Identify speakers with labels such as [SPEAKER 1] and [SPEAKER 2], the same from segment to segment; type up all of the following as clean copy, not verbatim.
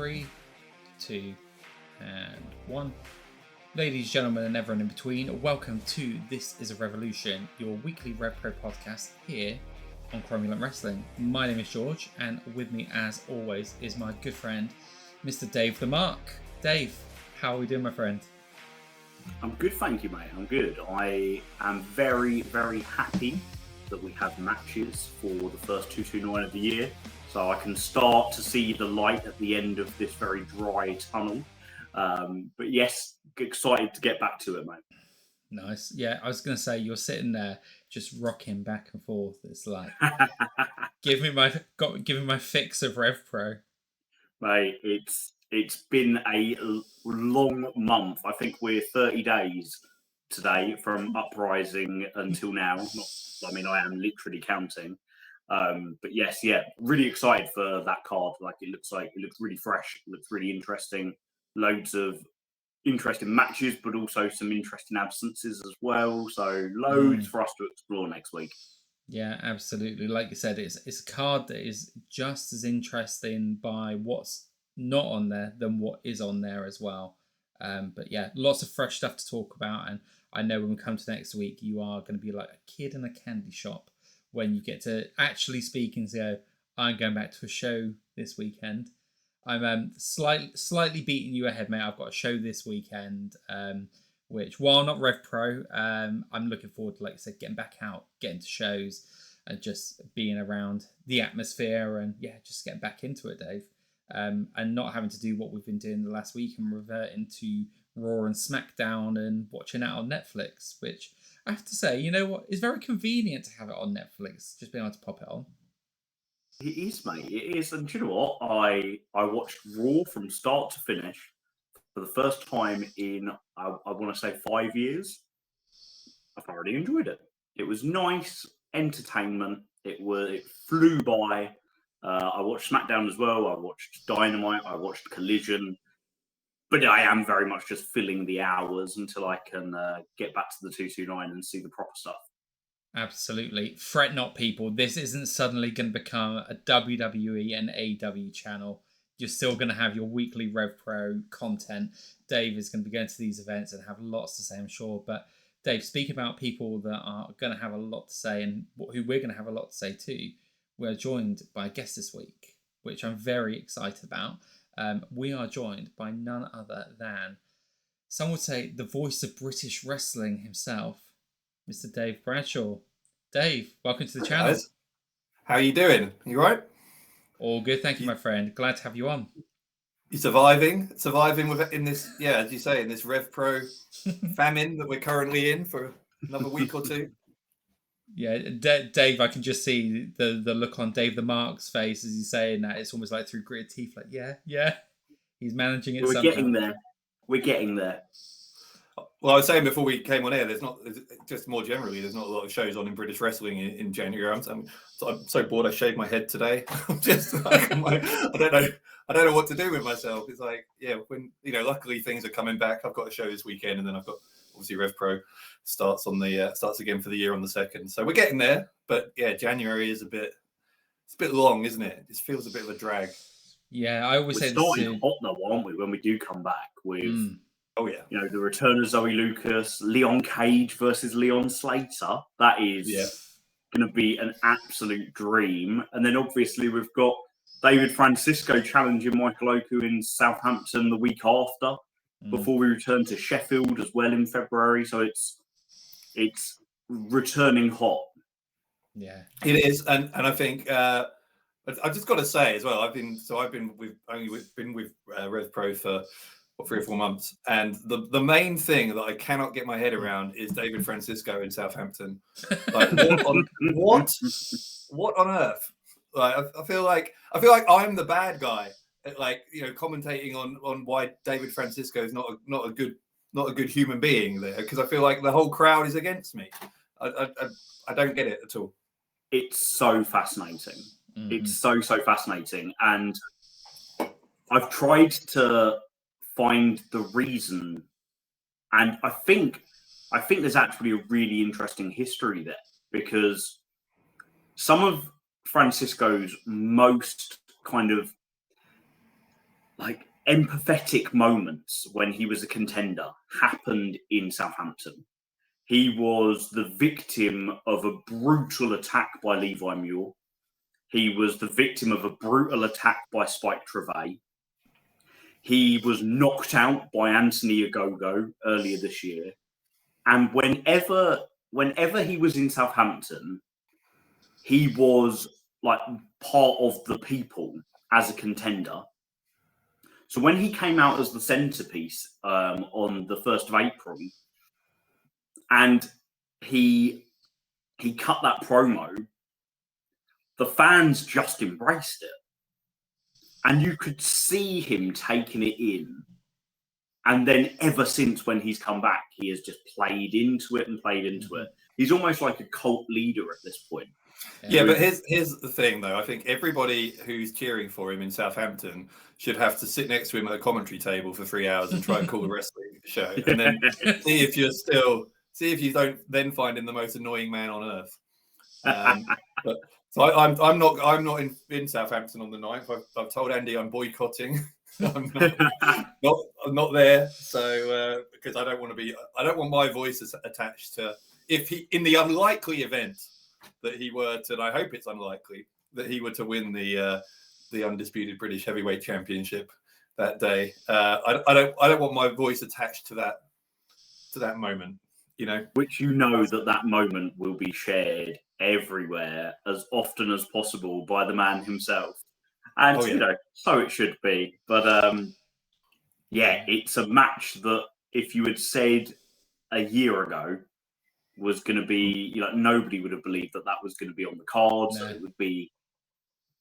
[SPEAKER 1] 3, 2, and 1. Ladies, gentlemen, and everyone in between, welcome to This Is a Revolution, your weekly RevPro podcast here on Cromulent Wrestling. My name is George, and with me, as always, is my good friend, Mr. Dave the Mark. Dave, how are we doing, my friend?
[SPEAKER 2] I'm good, thank you, mate. I'm good. I am very, very happy that we have matches for the first 229 of the year, so I can start to see the light at the end of this very dry tunnel. But yes, excited to get back to it, mate.
[SPEAKER 1] Nice. Yeah, I was going to say, you're sitting there just rocking back and forth. It's like, give me my fix of RevPro.
[SPEAKER 2] Mate, it's been a long month. I think we're 30 days today from Uprising until now. I am literally counting. But yes, really excited for that card. It looks really fresh. It looks really interesting. Loads of interesting matches, but also some interesting absences as well. So loads for us to explore next week.
[SPEAKER 1] Yeah, absolutely. Like you said, it's a card that is just as interesting by what's not on there than what is on there as well. But yeah, lots of fresh stuff to talk about. And I know when we come to next week, you are going to be like a kid in a candy shop when you get to actually speak and go, I'm going back to a show this weekend. I'm slightly beating you ahead, mate. I've got a show this weekend, which, while not RevPro, I'm looking forward to, like I said, getting back out, getting to shows, and just being around the atmosphere, and just getting back into it, Dave. And not having to do what we've been doing the last week and reverting to Raw and SmackDown and watching it on Netflix, which I have to say, you know what, is very convenient to have it on Netflix, just being able to pop it on.
[SPEAKER 2] It is, mate. It is. And do you know what? I watched Raw from start to finish for the first time in, I want to say, 5 years. I thoroughly enjoyed it. It was nice entertainment. It flew by. I watched SmackDown as well. I watched Dynamite. I watched Collision. But I am very much just filling the hours until I can get back to the 229 and see the proper stuff.
[SPEAKER 1] Absolutely. Fret not, people. This isn't suddenly going to become a WWE and AEW channel. You're still going to have your weekly RevPro content. Dave is going to be going to these events and have lots to say, I'm sure. But Dave, speaking about people that are going to have a lot to say and who we're going to have a lot to say too, we're joined by a guest this week, which I'm very excited about. We are joined by none other than, some would say, the voice of British wrestling himself, Mr. Dave Bradshaw. Dave, welcome to the channel.
[SPEAKER 3] Guys, how are you doing? You right?
[SPEAKER 1] All good, thank you, my friend. Glad to have you on.
[SPEAKER 3] You surviving in this, as you say, in this RevPro famine that we're currently in for another week or two.
[SPEAKER 1] Yeah, Dave, I can just see the look on Dave the Mark's face as he's saying that. It's almost like through gritted teeth, like, yeah. He's managing it.
[SPEAKER 2] We're getting there. We're getting there.
[SPEAKER 3] Well, I was saying before we came on air, there's just more generally, there's not a lot of shows on in British wrestling in January. I'm so bored. I shaved my head today. I'm just like, I don't know what to do with myself. It's like, when luckily things are coming back. I've got a show this weekend, and then I've got obviously RevPro starts again for the year on the 2nd. So we're getting there, but January is a bit long, isn't it? It just feels a bit of a drag.
[SPEAKER 1] Yeah, I always say
[SPEAKER 2] we're starting hot though, aren't we? When we do come back with.
[SPEAKER 3] Oh yeah,
[SPEAKER 2] the return of Zoe Lucas, Leon Cage versus Leon Slater. That is going to be an absolute dream. And then obviously we've got David Francisco challenging Michael Oku in Southampton the week after, before we return to Sheffield as well in February. So it's returning hot.
[SPEAKER 1] Yeah,
[SPEAKER 3] it is, and I think I just got to say as well. I've been with RevPro for 3 or 4 months, and the main thing that I cannot get my head around is David Francisco in Southampton. Like, what on earth? Like, I feel like I'm the bad guy at, commentating on why David Francisco is not a good human being there, because I feel like the whole crowd is against me. I don't get it at all.
[SPEAKER 2] It's so fascinating. It's so fascinating, and I've tried to find the reason, and I think there's actually a really interesting history there, because some of Francisco's most kind of like empathetic moments when he was a contender happened in Southampton. He was the victim of a brutal attack by Levi Muir. He was the victim of a brutal attack by Spike Trevay. He was knocked out by Anthony Ogogo earlier this year. And whenever he was in Southampton, he was like part of the people as a contender. So when he came out as the centerpiece on the 1st of April, and he cut that promo, the fans just embraced it. And you could see him taking it in. And then ever since when he's come back, he has just played into it and played into it. He's almost like a cult leader at this point.
[SPEAKER 3] Yeah, but here's the thing, though. I think everybody who's cheering for him in Southampton should have to sit next to him at a commentary table for 3 hours and try and call a wrestling show, and then see if you don't then find him the most annoying man on earth. But so I'm not in Southampton on the 9th. I've told Andy I'm boycotting. I'm not there. So because I don't want my voice attached to, if he, in the unlikely event that he were to, and I hope it's unlikely, that he were to win the undisputed British Heavyweight Championship that day. I don't want my voice attached to that moment, you know.
[SPEAKER 2] Which that moment will be shared everywhere as often as possible by the man himself. And so it should be. But it's a match that if you had said a year ago was going to be, nobody would have believed that was going to be on the cards. No. It would be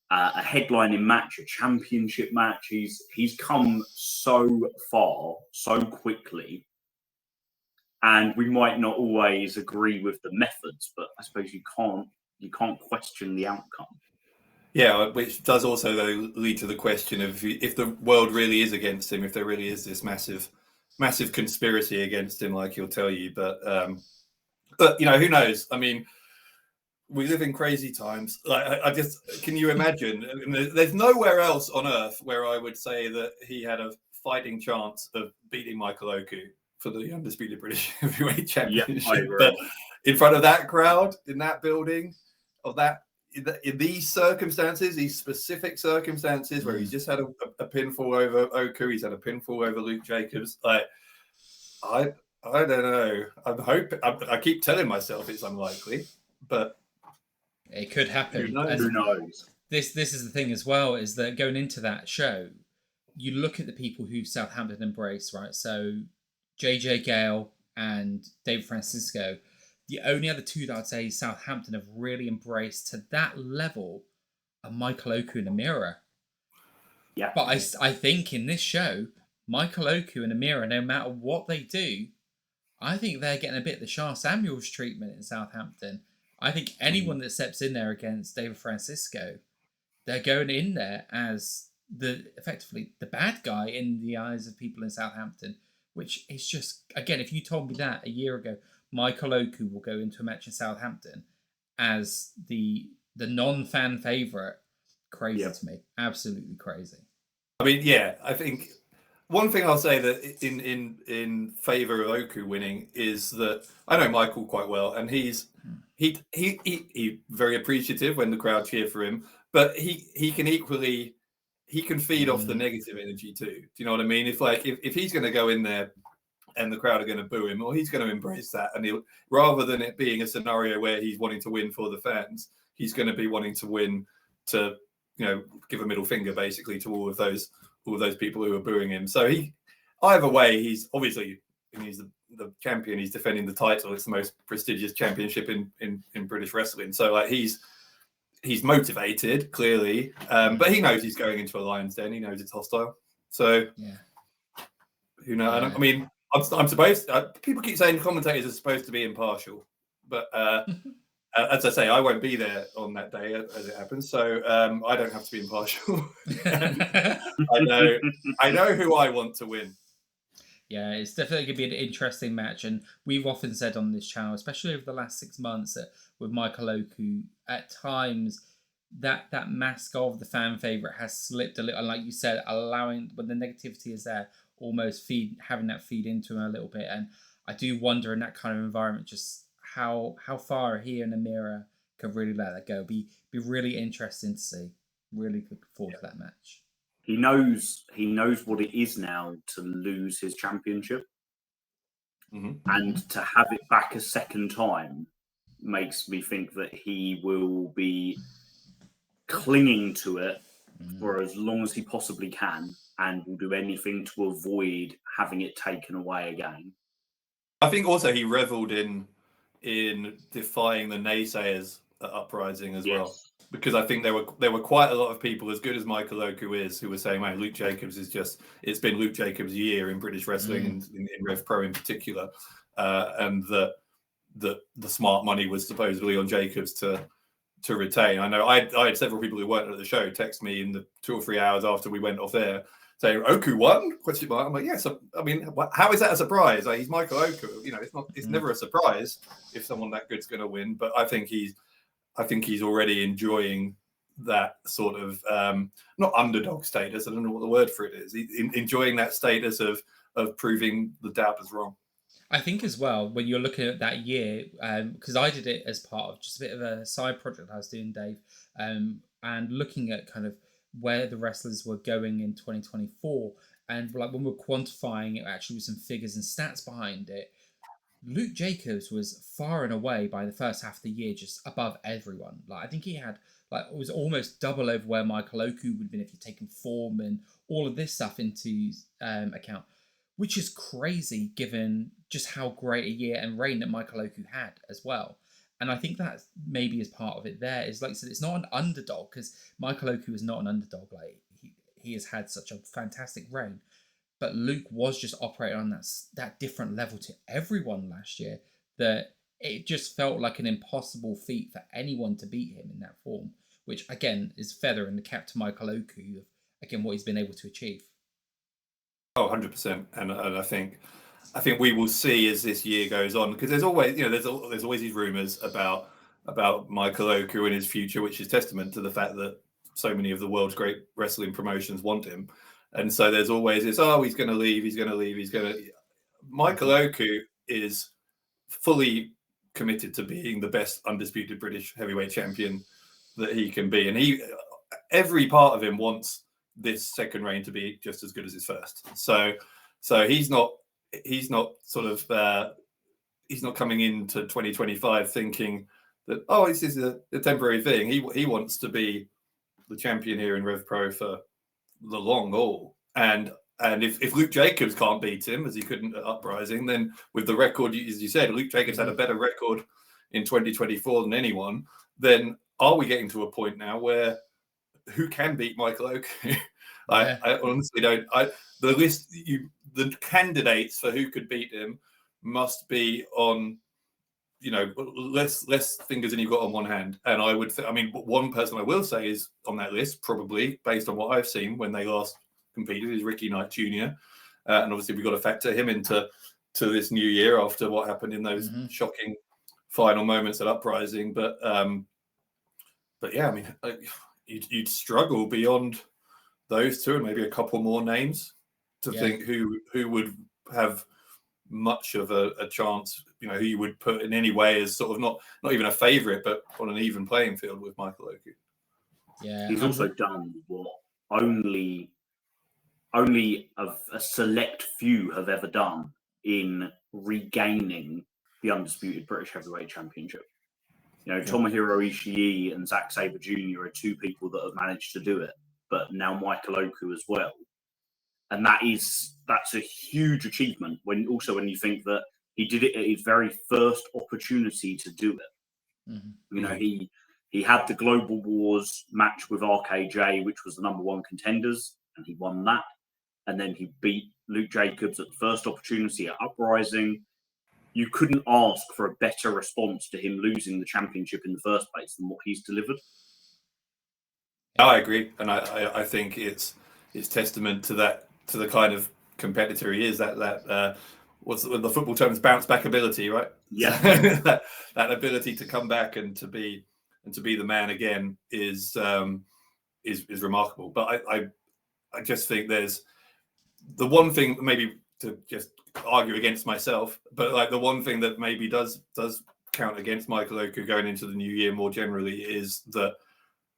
[SPEAKER 2] a headlining match, a championship match. He's come so far, so quickly, and we might not always agree with the methods, but I suppose you can't question the outcome.
[SPEAKER 3] Yeah, which does also though lead to the question of if the world really is against him, if there really is this massive conspiracy against him, like he'll tell you. But who knows? I mean, we live in crazy times. Like, I just, can you imagine? There's nowhere else on earth where I would say that he had a fighting chance of beating Michael Oku for the undisputed British Heavyweight Championship. But in front of that crowd, in that building, in these circumstances, these specific circumstances where he's just had a pinfall over Oku, he's had a pinfall over Luke Jacobs. Like, I don't know. I keep telling myself it's unlikely, but
[SPEAKER 1] it could happen.
[SPEAKER 2] Who knows?
[SPEAKER 1] This is the thing as well, is that going into that show, you look at the people who Southampton embraced, right? So JJ Gale and Dave Francisco. The only other two that I'd say Southampton have really embraced to that level are Michael Oku and Amira.
[SPEAKER 2] Yeah.
[SPEAKER 1] But I think in this show, Michael Oku and Amira, no matter what they do, I think they're getting a bit of the Shah Samuels treatment in Southampton. I think anyone that steps in there against David Francisco, they're going in there as effectively the bad guy in the eyes of people in Southampton, which is just, again, if you told me that a year ago, Michael Oku will go into a match in Southampton as the non-fan favourite, crazy to me. Absolutely crazy.
[SPEAKER 3] I mean, yeah, I think one thing I'll say that in favour of Oku winning is that I know Michael quite well, and he's very appreciative when the crowd cheer for him, but he can feed off the negative energy too. Do you know what I mean? If he's going to go in there and the crowd are going to boo him, or he's going to embrace that, and he'll, rather than it being a scenario where he's wanting to win for the fans, he's going to be wanting to win to, give a middle finger basically to all of those people who are booing him. So either way, he's obviously, he's the champion, he's defending the title. It's the most prestigious championship in British wrestling. So he's motivated clearly, but he knows he's going into a lion's den. He knows it's hostile. So who knows?
[SPEAKER 1] Yeah.
[SPEAKER 3] I mean, I'm supposed. People keep saying commentators are supposed to be impartial, but as I say, I won't be there on that day as it happens, so I don't have to be impartial. I know who I want to win.
[SPEAKER 1] Yeah, it's definitely going to be an interesting match, and we've often said on this channel, especially over the last 6 months, that with Michael Oku, at times that mask of the fan favorite has slipped a little, and like you said, allowing when the negativity is there, almost having that feed into him a little bit. And I do wonder in that kind of environment just how far he and Amira could really let that go. Be really interesting to see. Really looking forward to that match.
[SPEAKER 2] He knows what it is now to lose his championship, and to have it back a second time makes me think that he will be clinging to it for as long as he possibly can, and will do anything to avoid having it taken away again.
[SPEAKER 3] I think also he reveled in defying the naysayers at Uprising as well, because I think there were quite a lot of people, as good as Michael Oku is, who were saying, "Man, Luke Jacobs is it's been Luke Jacobs' year in British wrestling and in RevPro in particular," and that the smart money was supposedly on Jacobs to retain. I know I had several people who weren't at the show text me in the 2 or 3 hours after we went off there saying, "Oku won?" I'm like, yes. I mean, how is that a surprise? Like, he's Michael Oku. You know, it's never a surprise if someone that good's going to win. But I think he's already enjoying that sort of not underdog status. I don't know what the word for it is. Enjoying that status of proving the doubters wrong.
[SPEAKER 1] I think as well, when you're looking at that year, because I did it as part of just a bit of a side project I was doing, Dave, and looking at kind of where the wrestlers were going in 2024, and like when we're quantifying it actually with some figures and stats behind it, Luke Jacobs was far and away by the first half of the year just above everyone. Like I think he had it was almost double over where Michael Oku would have been if you'd taken form and all of this stuff into account, which is crazy given just how great a year and reign that Michael Oku had as well. And I think that maybe is part of it there. Is like I said, it's not an underdog, because Michael Oku is not an underdog. Like he has had such a fantastic reign. But Luke was just operating on that different level to everyone last year, that it just felt like an impossible feat for anyone to beat him in that form, which again is feather in the cap to Michael Oku of, again, what he's been able to achieve.
[SPEAKER 3] Oh, 100%. And I think we will see as this year goes on, because there's always, there's always these rumors about Michael Oku and his future, which is testament to the fact that so many of the world's great wrestling promotions want him. And so there's always this, he's going to leave. Michael Oku is fully committed to being the best undisputed British heavyweight champion that he can be. And every part of him wants this second reign to be just as good as his first. So he's not coming into 2025 thinking that, this is a temporary thing. He wants to be the champion here in RevPro for the long haul. And if Luke Jacobs can't beat him, as he couldn't at Uprising, then with the record, as you said, Luke Jacobs had a better record in 2024 than anyone, then are we getting to a point now where who can beat Michael Oku? I honestly don't. The candidates for who could beat him must be on, less fingers than you've got on one hand. And I would, one person I will say is on that list, probably based on what I've seen when they last competed, is Ricky Knight Jr. And obviously we've got to factor him into this new year after what happened in those shocking final moments at Uprising. But yeah, you'd struggle beyond those two and maybe a couple more names to think who would have much of a chance, who you would put in any way as sort of not even a favourite, but on an even playing field with Michael Oku.
[SPEAKER 2] Yeah, he's also done what only a select few have ever done in regaining the undisputed British Heavyweight Championship. Tomohiro Ishii and Zack Sabre Jr. are two people that have managed to do it, but now Michael Oku as well. And that's a huge achievement when you think that he did it at his very first opportunity to do it. He had the Global Wars match with RKJ, which was the number one contenders, and he won that. And then he beat Luke Jacobs at the first opportunity at Uprising. You couldn't ask for a better response to him losing the championship in the first place than what he's delivered.
[SPEAKER 3] I agree, and I think it's testament to the kind of competitor he is. That what's the football terms, bounce back ability, right?
[SPEAKER 2] Yeah,
[SPEAKER 3] that ability to come back and to be and to be the man again is remarkable. But I just think there's the one thing, maybe to just argue against myself, but like the one thing that maybe does count against Michael Oku going into the new year more generally is that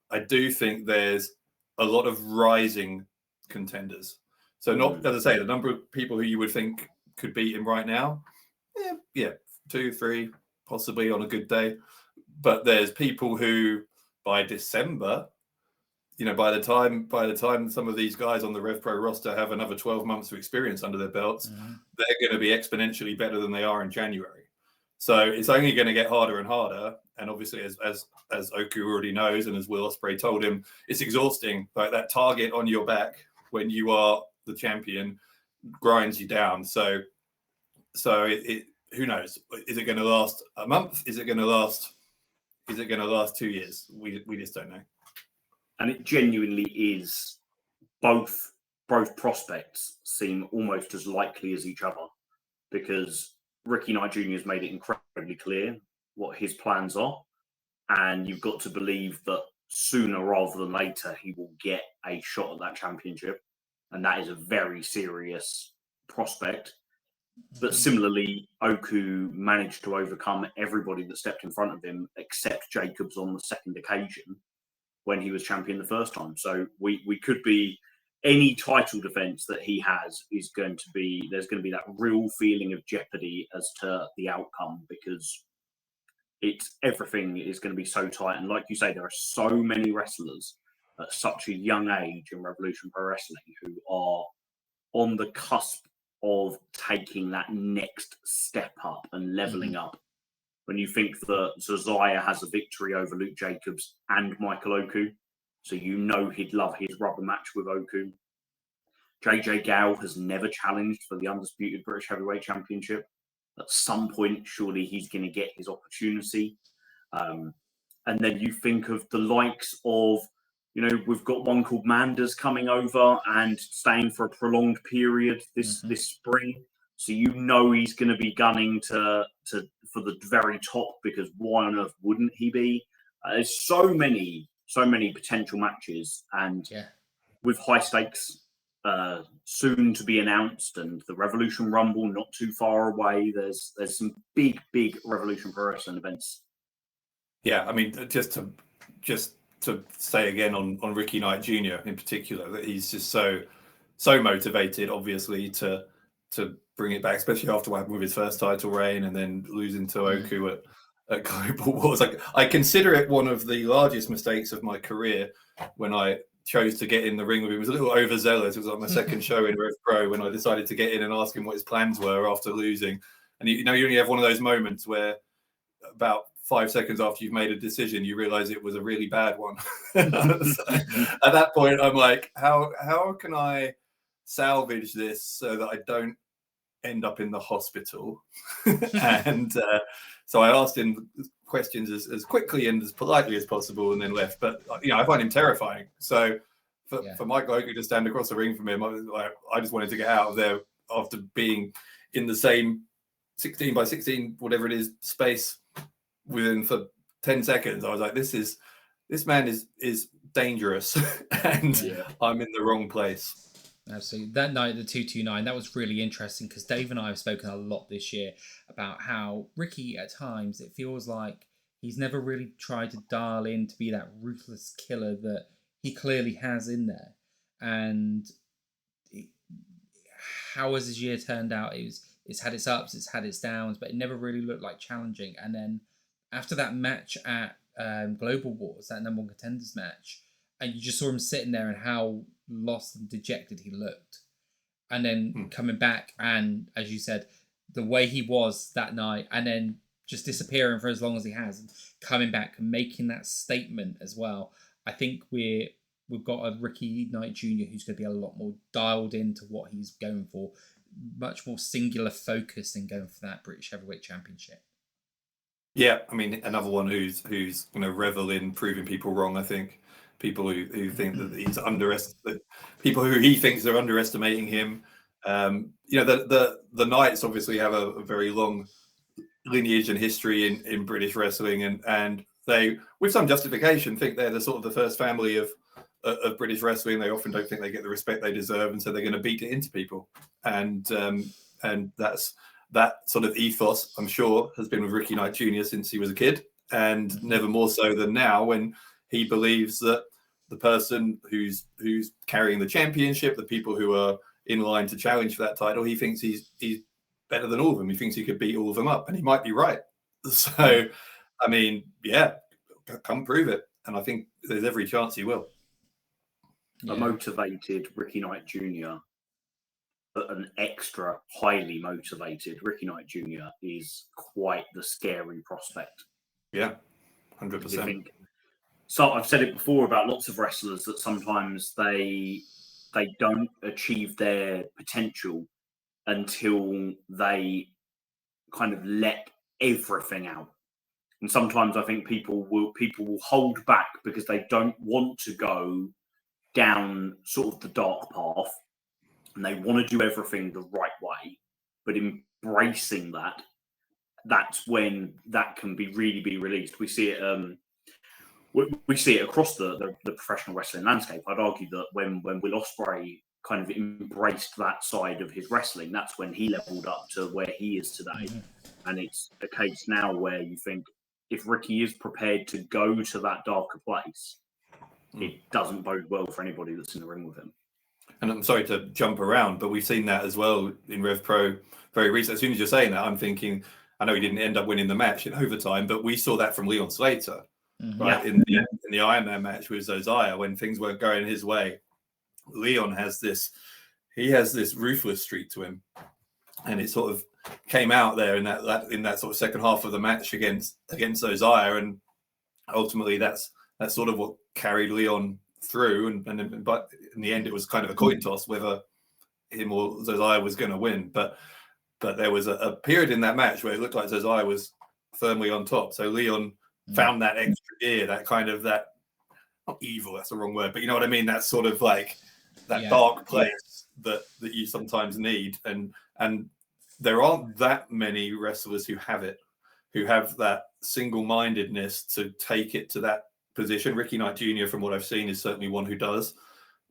[SPEAKER 3] I do think there's a lot of rising contenders. So not, as I say, the number of people who you would think could beat him right now, yeah, 2, 3, possibly on a good day. But there's people who by December, by the time some of these guys on the RevPro roster have another 12 months of experience under their belts, they're going to be exponentially better than they are in January. So it's only going to get harder and harder. And obviously, as Oku already knows, and as Will Ospreay told him, it's exhausting. Like that target on your back when you are the champion grinds you down. So it who knows? Is it going to last a month? Is it going to last 2 years? We just don't know.
[SPEAKER 2] And it genuinely is, both prospects seem almost as likely as each other, because Ricky Knight Jr. has made it incredibly clear what his plans are, and you've got to believe that sooner rather than later he will get a shot at that championship, and that is a very serious prospect. But similarly, Oku managed to overcome everybody that stepped in front of him except Jacobs on the second occasion when he was champion the first time. So we could be, any title defense that he has is going to be, there's going to be that real feeling of jeopardy as to the outcome, because everything is going to be so tight. And like you say, there are so many wrestlers at such a young age in Revolution Pro Wrestling who are on the cusp of taking that next step up and leveling up. When you think that Zazaya has a victory over Luke Jacobs and Michael Oku, so he'd love his rubber match with Oku. JJ Gale has never challenged for the undisputed British Heavyweight Championship. At some point, surely he's going to get his opportunity. And then you think of the likes of, we've got one called Manders coming over and staying for a prolonged period this spring. So he's going to be gunning for the very top, because why on earth wouldn't he be? There's so many potential matches, and with high stakes soon to be announced, and the Revolution Rumble not too far away, there's some big Revolution Pro Wrestling events. Yeah,
[SPEAKER 3] I mean, just to say again on Ricky Knight Jr. in particular, that he's just so motivated, obviously, to bring it back, especially after what happened with his first title reign and then losing to Oku at Global Wars. Like, I consider it one of the largest mistakes of my career when I chose to get in the ring with him. It was a little overzealous. It was like my second show in RevPro when I decided to get in and ask him what his plans were after losing. And you only have one of those moments where about 5 seconds after you've made a decision, you realize it was a really bad one. So at that point, I'm like, how can I salvage this so that I don't end up in the hospital? And so I asked him questions as quickly and as politely as possible, and then left. But I find him terrifying. So for Michael Oku to stand across the ring from him, I just wanted to get out of there after being in the same 16 by 16, whatever it is, space within for 10 seconds. I was like, this man is dangerous, and I'm in the wrong place.
[SPEAKER 1] Absolutely. That night, the 229, that was really interesting, because Dave and I have spoken a lot this year about how Ricky, at times, it feels like he's never really tried to dial in to be that ruthless killer that he clearly has in there. And how has his year turned out? It's had its ups, it's had its downs, but it never really looked like challenging. And then after that match at Global Wars, that number one contenders match, and you just saw him sitting there and how lost and dejected he looked. And then coming back, and as you said, the way he was that night, and then just disappearing for as long as he has, and coming back and making that statement as well. I think we've got a Ricky Knight Jr. who's going to be a lot more dialed into what he's going for, much more singular focused in going for that British Heavyweight Championship.
[SPEAKER 3] Yeah, I mean, another one who's going to revel in proving people wrong, I think. People who think that he's people who he thinks are underestimating him. The Knights obviously have a very long lineage and history in British wrestling, and they, with some justification, think they're the sort of the first family of British wrestling. They often don't think they get the respect they deserve, and so they're going to beat it into people. And that's that sort of ethos, I'm sure, has been with Ricky Knight Jr. since he was a kid, and never more so than now, when he believes that the person who's carrying the championship, the people who are in line to challenge for that title, he thinks he's better than all of them. He thinks he could beat all of them up, and he might be right. So, I mean, yeah, come prove it. And I think there's every chance he will.
[SPEAKER 2] A motivated Ricky Knight Jr., but an extra highly motivated Ricky Knight Jr. is quite the scary prospect.
[SPEAKER 3] Yeah, 100%.
[SPEAKER 2] So I've said it before about lots of wrestlers that sometimes they don't achieve their potential until they kind of let everything out. And sometimes I think people will hold back because they don't want to go down sort of the dark path, and they want to do everything the right way. But embracing that's when that can be released. We see it. We see it across the professional wrestling landscape. I'd argue that when Will Ospreay kind of embraced that side of his wrestling, that's when he leveled up to where he is today. And it's a case now where you think, if Ricky is prepared to go to that darker place, it doesn't bode well for anybody that's in the ring with him.
[SPEAKER 3] And I'm sorry to jump around, but we've seen that as well in RevPro very recently. As soon as you're saying that, I'm thinking, I know he didn't end up winning the match in overtime, but we saw that from Leon Slater, right? In the Ironman match with Josiah, when things weren't going his way. Leon has this ruthless streak to him, and it sort of came out there in that sort of second half of the match against Josiah, and ultimately that's sort of what carried Leon through. But in the end, it was kind of a coin toss whether him or Josiah was going to win. But there was a period in that match where it looked like Josiah was firmly on top. So Leon found that extra gear, that kind of that, not evil, that's the wrong word, but you know what I mean? That sort of like that dark place that you sometimes need. And there aren't that many wrestlers who have that single-mindedness to take it to that position. Ricky Knight Jr., from what I've seen, is certainly one who does.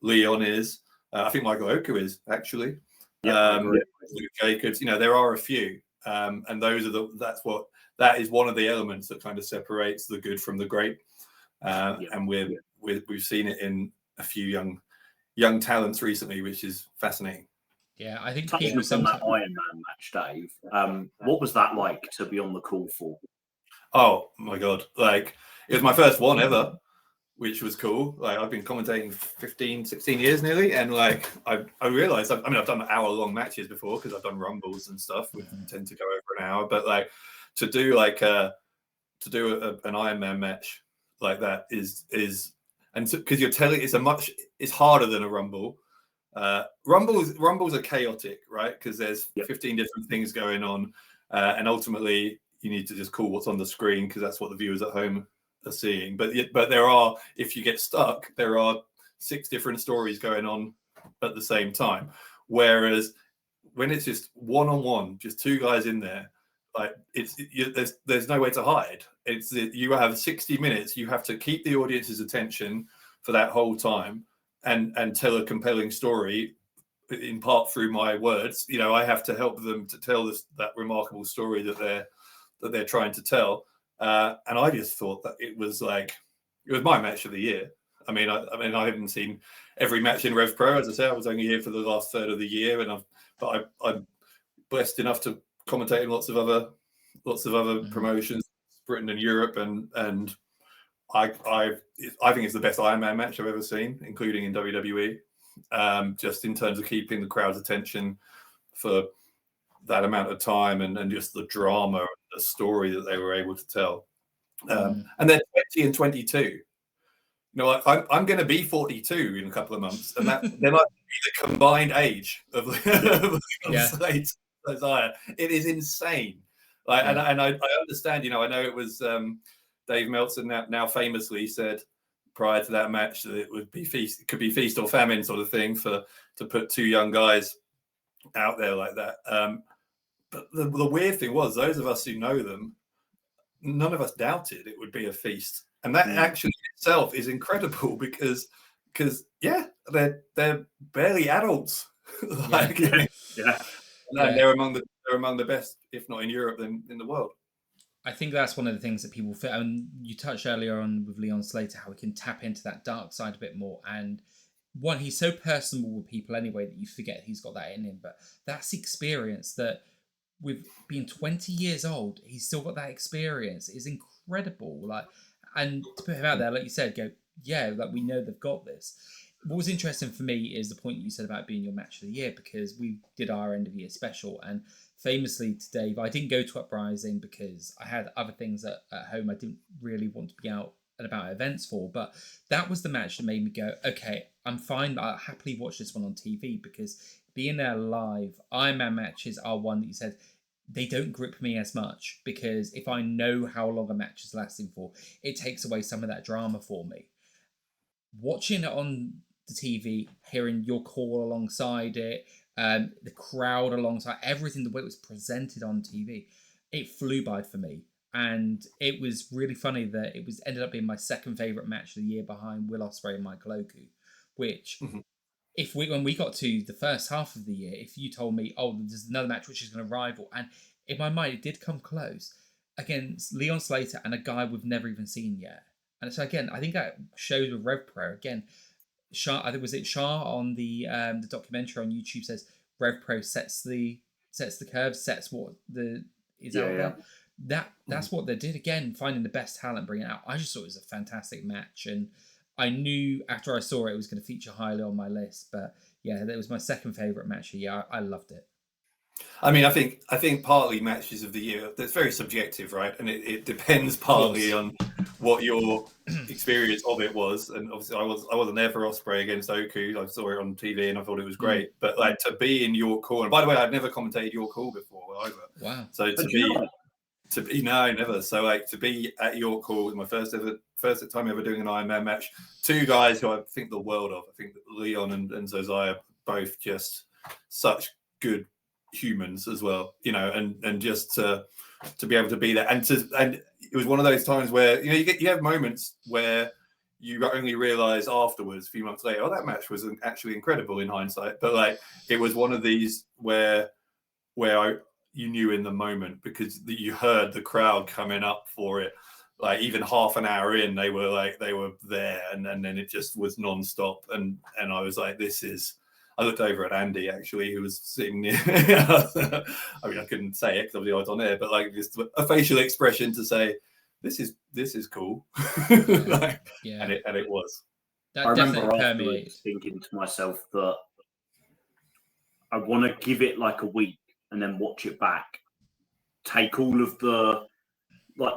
[SPEAKER 3] Leon is. I think Michael Oka is, actually. Jacobs, there are a few. And those are that is one of the elements that kind of separates the good from the great. And we've seen it in a few young talents recently, which is fascinating.
[SPEAKER 1] Yeah, I think
[SPEAKER 2] touching on that Iron Man match, Dave. What was that like to be on the call for?
[SPEAKER 3] Oh my god! Like, it was my first one ever, which was cool. Like, I've been commentating 15, 16 years nearly, and like I realized, I've done hour-long matches before because I've done rumbles and stuff, which tend to go over an hour. But like to do an Iron Man match like that is because you're telling it's harder than a rumble. Rumbles are chaotic, right? Because there's 15 different things going on, and ultimately you need to just call what's on the screen because that's what the viewers at home are seeing. But there are, if you get stuck, there are 6 different stories going on at the same time. Whereas when it's just one-on-one, just 2 guys in there, like there's nowhere to hide. You have 60 minutes. You have to keep the audience's attention for that whole time and tell a compelling story, in part through my words. I have to help them to tell that remarkable story that they're trying to tell. And I just thought that it was my match of the year. I mean, I haven't seen every match in RevPro. As I say, I was only here for the last third of the year, but I'm blessed enough to commentate in lots of other promotions, Britain and Europe, and I think it's the best Iron Man match I've ever seen, including in WWE. Just in terms of keeping the crowd's attention for that amount of time, and just the drama and the story that they were able to tell. And then 20 and 22. I'm going to be 42 in a couple of months, and that then I'd be the combined age of Slate. It is insane. And I understand. I know it was Dave Meltzer now famously said prior to that match that it would be could be feast or famine sort of thing to put 2 young guys out there like that. But the weird thing was, those of us who know them none of us doubted it would be a feast, and that actually itself is incredible because yeah, they're barely adults. Like, they're among the best, if not in Europe, then in the world.
[SPEAKER 1] I think that's one of the things that people feel. And you touched earlier on with Leon Slater how he can tap into that dark side a bit more. And one, he's so personable with people anyway that you forget he's got that in him. But that's the experience that, with being 20 years old, he's still got that experience. It's incredible. Like, and to put him out there, like you said, go, yeah, like we know they've got this. What was interesting for me is the point you said about being your match of the year, because we did our end of year special, and famously to Dave, I didn't go to Uprising because I had other things at home I didn't really want to be out and about events for, but that was the match that made me go, okay, I'm fine, I'll happily watch this one on TV, because being there live, Ironman matches are one that you said, they don't grip me as much, because if I know how long a match is lasting for, it takes away some of that drama for me. Watching it on the TV, hearing your call alongside it, the crowd alongside everything, the way it was presented on TV, it flew by for me. And it was really funny that it was ended up being my second favourite match of the year behind Will Ospreay and Michael Oku, which when we got to the first half of the year, if you told me, oh, there's another match which is going to rival, and in my mind it did come close against Leon Slater and a guy we've never even seen yet. And so again, I think that shows with RevPro again. Shah, I think was it Shah on the documentary on YouTube says RevPro sets the curve, sets what is out there. That's what they did again, finding the best talent, bringing it out. I just thought it was a fantastic match, and I knew after I saw it was going to feature highly on my list. But yeah, that was my second favorite match of the year. I loved it.
[SPEAKER 3] I mean, I think partly matches of the year, that's very subjective, right? And it depends partly on what your experience of it was. And obviously I wasn't there for Ospreay against Oku. I saw it on TV and I thought it was great. But like, to be in York Hall, and by the way, I'd never commentated York Hall before either.
[SPEAKER 1] Wow.
[SPEAKER 3] So to be no, never. So like, to be at York Hall, my first time ever doing an Ironman match, two guys who I think the world of. I think Leon and Josiah, both just such good humans as well, you know, and just to be able to be there, and it was one of those times where, you know, you have moments where you only realize afterwards, a few months later, oh, that match was actually incredible in hindsight. But like, it was one of these where you knew in the moment, because you heard the crowd coming up for it. Like, even half an hour in, they were there, and then it just was non-stop, and I was like, this is. I looked over at Andy, actually, who was sitting near. I mean, I couldn't say it because obviously I was on air, but like, just a facial expression to say, "This is cool," like,
[SPEAKER 1] yeah,
[SPEAKER 3] and it was.
[SPEAKER 1] That
[SPEAKER 2] I
[SPEAKER 1] definitely
[SPEAKER 2] remember
[SPEAKER 1] permeates.
[SPEAKER 2] thinking to myself that I want to give it like a week and then watch it back, take all of the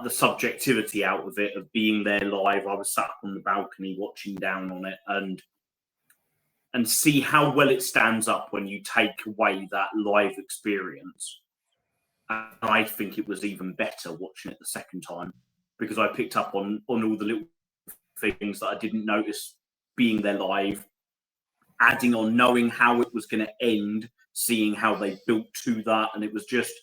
[SPEAKER 2] subjectivity out of it, of being there live. I was sat on the balcony watching down on it, and see how well it stands up when you take away that live experience. And I think it was even better watching it the second time, because I picked up on all the little things that I didn't notice being there live, adding on knowing how it was going to end, seeing how they built to that. And it was just,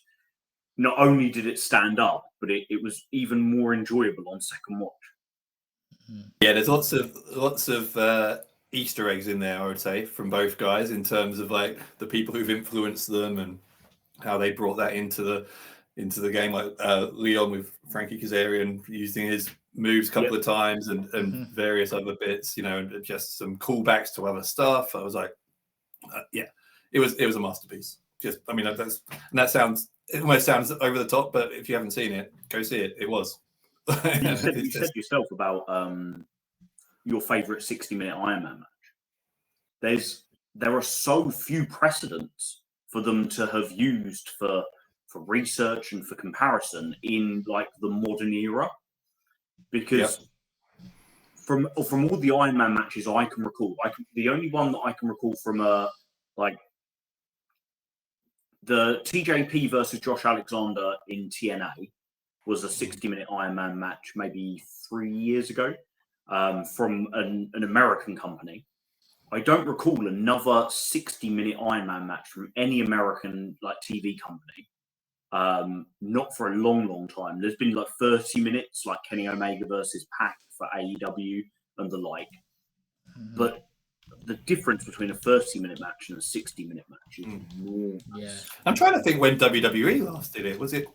[SPEAKER 2] not only did it stand up, but it was even more enjoyable on second watch.
[SPEAKER 3] Yeah, there's lots of Easter eggs in there, I would say, from both guys, in terms of like the people who've influenced them and how they brought that into the game. Like Leon with Frankie Kazarian using his moves a couple of times, and various other bits, you know, and just some callbacks to other stuff. I was like, it was a masterpiece. Just, I mean, it almost sounds over the top, but if you haven't seen it, go see it. It was.
[SPEAKER 2] You said yourself about your favourite 60-minute Ironman match. There are so few precedents for them to have used for research and for comparison in like the modern era, because from all the Ironman matches I can recall, the only one that I can recall from the TJP versus Josh Alexander in TNA was a 60-minute Ironman match maybe 3 years ago, from an American company. I don't recall another 60-minute Ironman match from any American like TV company not for a long time. There's been like 30 minutes, like Kenny Omega versus Pac for AEW and the like. But the difference between a 30-minute match and a 60-minute match is enormous.
[SPEAKER 1] Yeah.
[SPEAKER 3] I'm trying to think when WWE last did it. Was it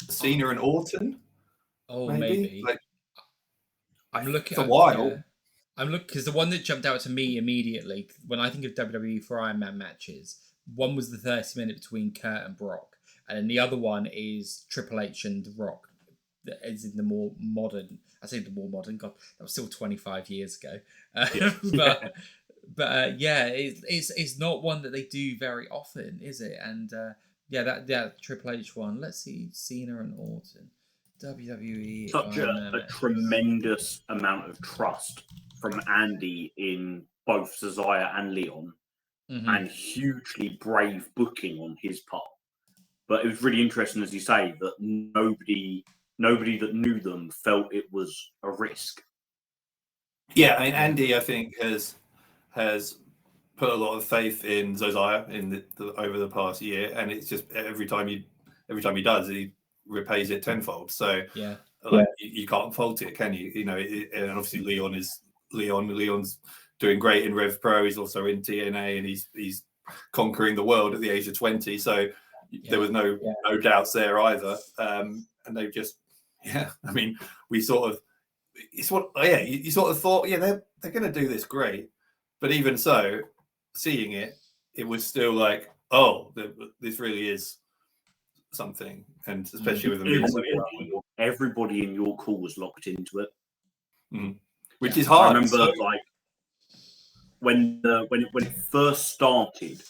[SPEAKER 3] Cena and Orton?
[SPEAKER 1] Oh, maybe.
[SPEAKER 3] Like,
[SPEAKER 1] I'm looking.
[SPEAKER 3] It's a while.
[SPEAKER 1] Yeah. I'm looking because the one that jumped out to me immediately when I think of WWE for Iron Man matches, one was the 30-minute between Kurt and Brock, and then the other one is Triple H and The Rock. That is in the more modern. I say the more modern. God, that was still 25 years ago. But it's not one that they do very often, is it? And that Triple H one. Let's see, Cena and Orton. WWE.
[SPEAKER 2] Such a tremendous amount of trust from Andy in both Cesaro and Leon, and hugely brave booking on his part. But it was really interesting, as you say, that nobody that knew them felt it was a risk.
[SPEAKER 3] Yeah, I mean, Andy, I think, has put a lot of faith in Josiah over the past year, and it's just every time he does, he repays it tenfold. So you can't fault it, can you? You know, and obviously Leon's doing great in RevPro. He's also in TNA, and he's conquering the world at the age of 20. So there was no doubts there either. And they just, I mean, you sort of thought, they're going to do this great. But even so, seeing it was still like, oh, this really is something. And especially with the
[SPEAKER 2] everybody in your call was locked into it,
[SPEAKER 3] which is hard.
[SPEAKER 2] I remember, like when it first started,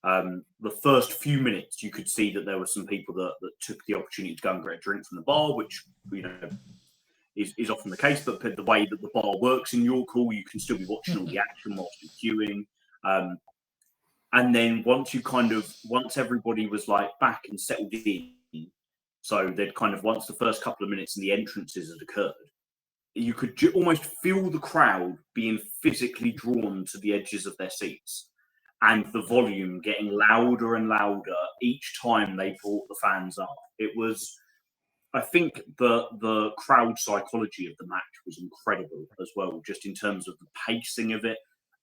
[SPEAKER 2] the first few minutes, you could see that there were some people that took the opportunity to go and get a drink from the bar, which is often the case. But the way that the bar works in your call, you can still be watching all the action whilst you're queuing. And then once everybody was like back and settled in, so they'd once the first couple of minutes and the entrances had occurred, you could almost feel the crowd being physically drawn to the edges of their seats, and the volume getting louder and louder each time they brought the fans up. It was, I think, the crowd psychology of the match was incredible as well, just in terms of the pacing of it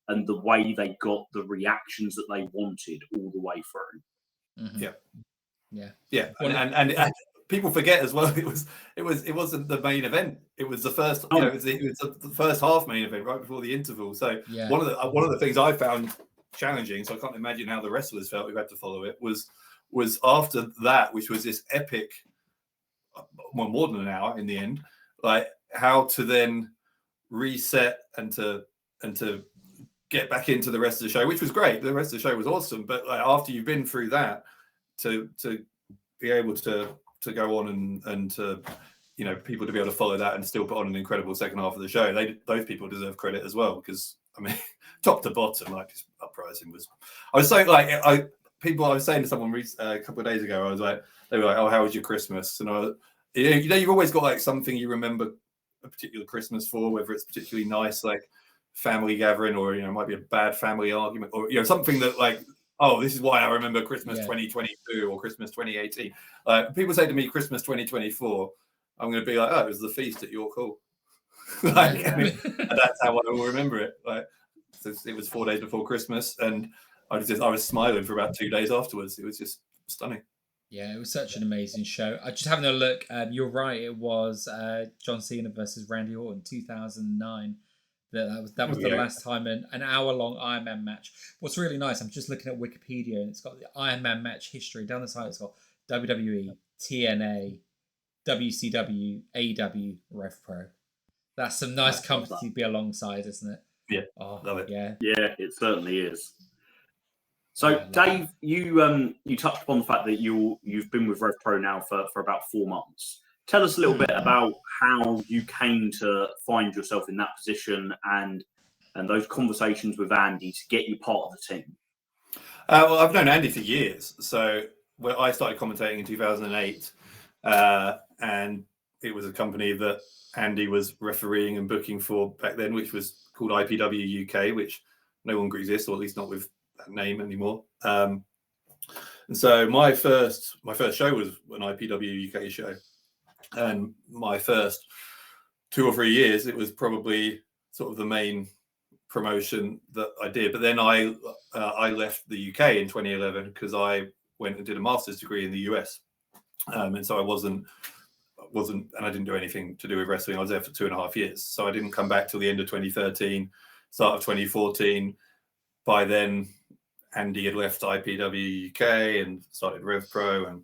[SPEAKER 2] and the way they got the reactions that they wanted all the way through.
[SPEAKER 3] And people forget as well. It wasn't the main event. It was the first. It was the first half main event right before the interval. So one of the things I found challenging, so I can't imagine how the wrestlers felt who had to follow it, was after that, which was this epic, more than an hour in the end, like how to then reset and to get back into the rest of the show, which was great. The rest of the show was awesome, but like after you've been through that, to be able to go on and to, people to be able to follow that and still put on an incredible second half of the show, those people deserve credit as well, because I mean, top to bottom, like Uprising was. I was saying, like, I was saying to someone a couple of days ago, I was like, they were like, "Oh, how was your Christmas?" And I was, you've always got like something you remember a particular Christmas for, whether it's particularly nice, like family gathering, or it might be a bad family argument, or something that like, oh, this is why I remember Christmas 2022 or Christmas 2018. People say to me Christmas 2024, I'm going to be like, oh, it was the feast at York Hall. And that's how I will remember it. Like, it was 4 days before Christmas, and I was smiling for about 2 days afterwards. It was just stunning.
[SPEAKER 1] Yeah, it was such an amazing show. I just having a look. You're right. It was John Cena versus Randy Orton, 2009. That was the last time an hour-long Iron Man match. What's really nice, I'm just looking at Wikipedia, and it's got the Iron Man match history. Down the side, it's got WWE, TNA, WCW, AEW, RevPro. That's some nice company to be alongside, isn't it?
[SPEAKER 3] Yeah, love it.
[SPEAKER 2] Yeah, it certainly is. So, Dave, you touched upon the fact that you've been with RevPro now for about 4 months. Tell us a little bit about how you came to find yourself in that position and those conversations with Andy to get you part of the team.
[SPEAKER 3] Well, I've known Andy for years. So I started commentating in 2008, and it was a company that Andy was refereeing and booking for back then, which was called IPW UK, which no longer exists, or at least not with that name anymore. And so my first show was an IPW UK show, and my first 2 or 3 years, it was probably sort of the main promotion that I did. But then I left the UK in 2011 because I went and did a master's degree in the US, and so I wasn't, and I didn't do anything to do with wrestling. I was there for 2.5 years, so I didn't come back till the end of 2013, start of 2014. By then, Andy had left IPW UK and started RevPro,